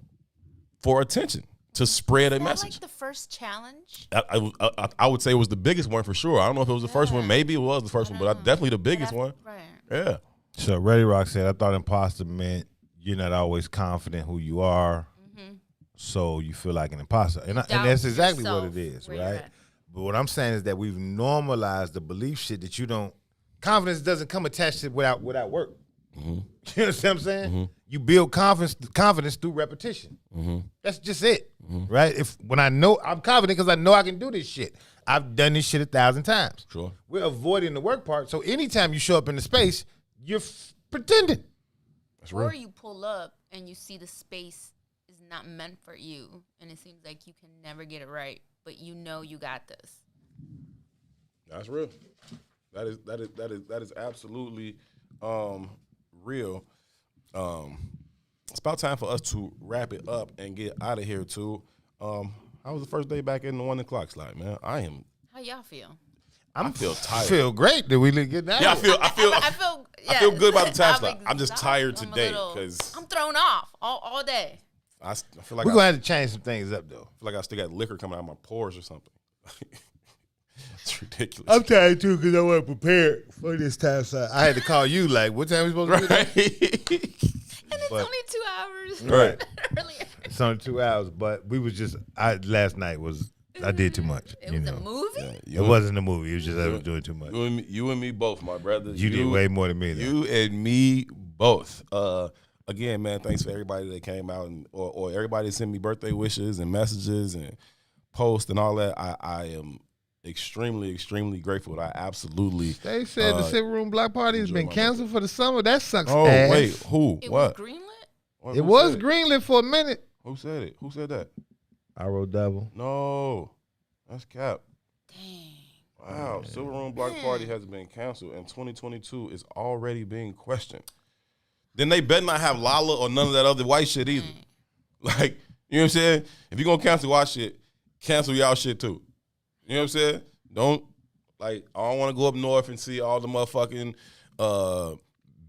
attention, to spread a message. Like the first challenge? I would say it was the biggest one for sure. I don't know if it was the first one. Maybe it was the first one, but definitely the biggest one. Right. Yeah. So Ray Rock said, I thought imposter meant you're not always confident who you are, so you feel like an imposter. And that's exactly what it is, right? But what I'm saying is that we've normalized the belief shit that you don't, confidence doesn't come attached to without work. You know what I'm saying? You build confidence through repetition. That's just it, right? When I know, I'm confident because I know I can do this shit. I've done this shit 1,000 times. Sure. We're avoiding the work part. So anytime you show up in the space, you're pretending. Or you pull up and you see the space is not meant for you, and it seems like you can never get it right, but you know you got this. That's real. That is absolutely real. It's about time for us to wrap it up and get out of here too. How was the first day back in the 1 o'clock slot, man? How y'all feel? I feel tired. I feel great that we get that. Yeah, I feel good about the time slot. I'm just tired today because I'm thrown off all day. I feel like we're gonna have to change some things up though. I feel like I still got liquor coming out of my pores or something. It's ridiculous. I'm tired too because I wasn't prepared for this time slot. I had to call you like, what time we supposed to be? And it's only 2 hours. Right. Earlier. It's only 2 hours, but we was just. Last night was. I did too much. It was a movie? Yeah, it wasn't a movie. It was just I was doing too much. You and me both, my brother. You did way more than me. Though. You and me both. Again, man, thanks for everybody that came out or everybody that sent me birthday wishes and messages and posts and all that. I am extremely, extremely grateful that I absolutely. They said the Civil Room Block Party has been canceled for the summer. That sucks. Oh, ass. wait, who? It What? was greenlit? It was greenlit for a minute. Who said it? Who said that? I wrote double. No, that's cap. Wow, Silver Room Block Party has been canceled, and 2022 is already being questioned. Then they better not have Lala or none of that other white shit either. Like, you know what I'm saying? If you're gonna cancel our shit, cancel y'all shit too. You know what I'm saying? Don't, like, I don't want to go up north and see all the motherfucking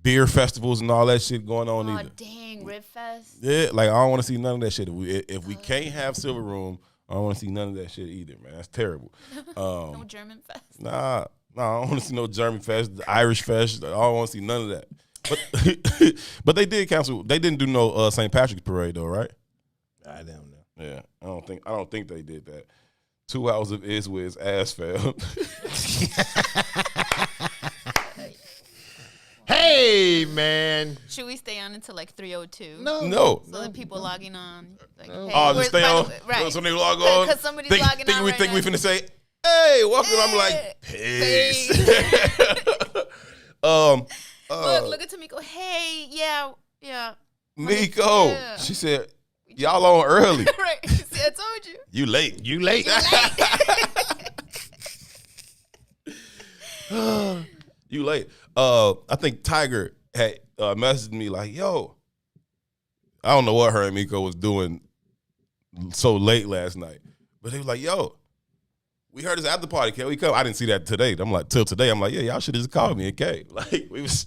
beer festivals and all that shit going on either. Oh, dang, Rib Fest. Yeah, like, I don't want to see none of that shit. If we can't have Silver Room, I don't want to see none of that shit either, man. That's terrible. No German Fest. Nah, I don't want to see no German Fest, the Irish Fest. I don't want to see none of that. But but they did cancel. They didn't do no St. Patrick's Parade though, right? I don't know. Yeah, I don't think they did that. 2 hours of Izwiz ass fell. Hey, man. Should we stay on until like 3:02? No. So that people logging on. Like, hey, Oh, just stay on. Right. So they log on. Because somebody's logging on. Think we finna say, hey, welcome. I'm like, peace. Look at Tamiko. Hey, yeah. Nico. Yeah. She said, y'all on early. Right. See, I told you. You late. You late. You late. I think Tiger had messaged me like, yo, I don't know what her and Miko was doing so late last night. But they was like, yo, we heard this after party. Can we come? I didn't see that today. I'm like, till today. I'm like, yeah, y'all should have just called me and came. Like, we was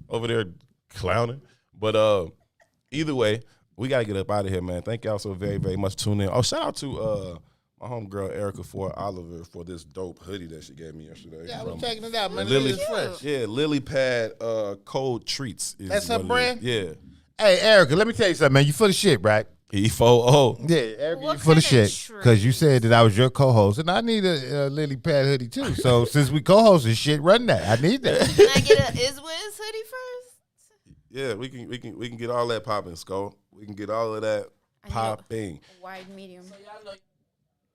over there clowning. But either way, we got to get up out of here, man. Thank y'all so very, very much for tuning in. Oh, shout out to my homegirl Erica Ford Oliver for this dope hoodie that she gave me yesterday. Yeah, we're checking it out, man. Lily, It's fresh. yeah, Lily Pad Cold Treats. That's her what it brand? is. Yeah. Hey, Erica, let me tell you something, man. You full of shit, right? E4O. Yeah, Erica, you full of shit. Because you said that I was your co-host, and I need a Lily Pad hoodie, too. So since we co-hosting shit, run that. I need that. Can I get an Izwiz hoodie first? Yeah, we can get all that popping, Skull. We can get all of that popping. Wide, medium.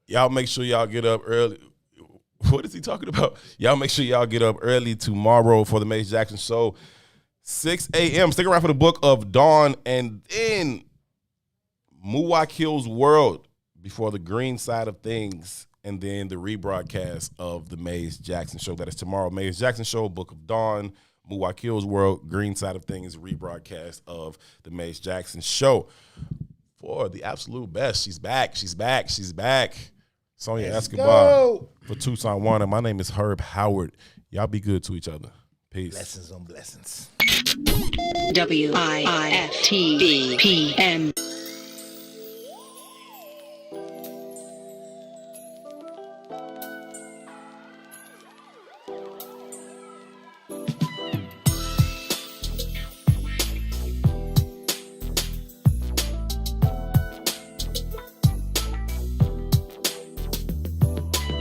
Y'all make sure y'all get up early. What is he talking about? Y'all make sure y'all get up early tomorrow for the Mace Jackson Show. 6 a.m. Stick around for the Book of Dawn, and then Muwakil's World before the Green Side of Things, and then the rebroadcast of the Mace Jackson Show. That is tomorrow. Mace Jackson Show, Book of Dawn, Muwakil's World, Green Side of Things, rebroadcast of the Mace Jackson Show. For the absolute best, she's back. Sonia Escobar for Toussaint Werner. My name is Herb Howard. Y'all be good to each other. Peace. Blessings on blessings. WIFTV PM.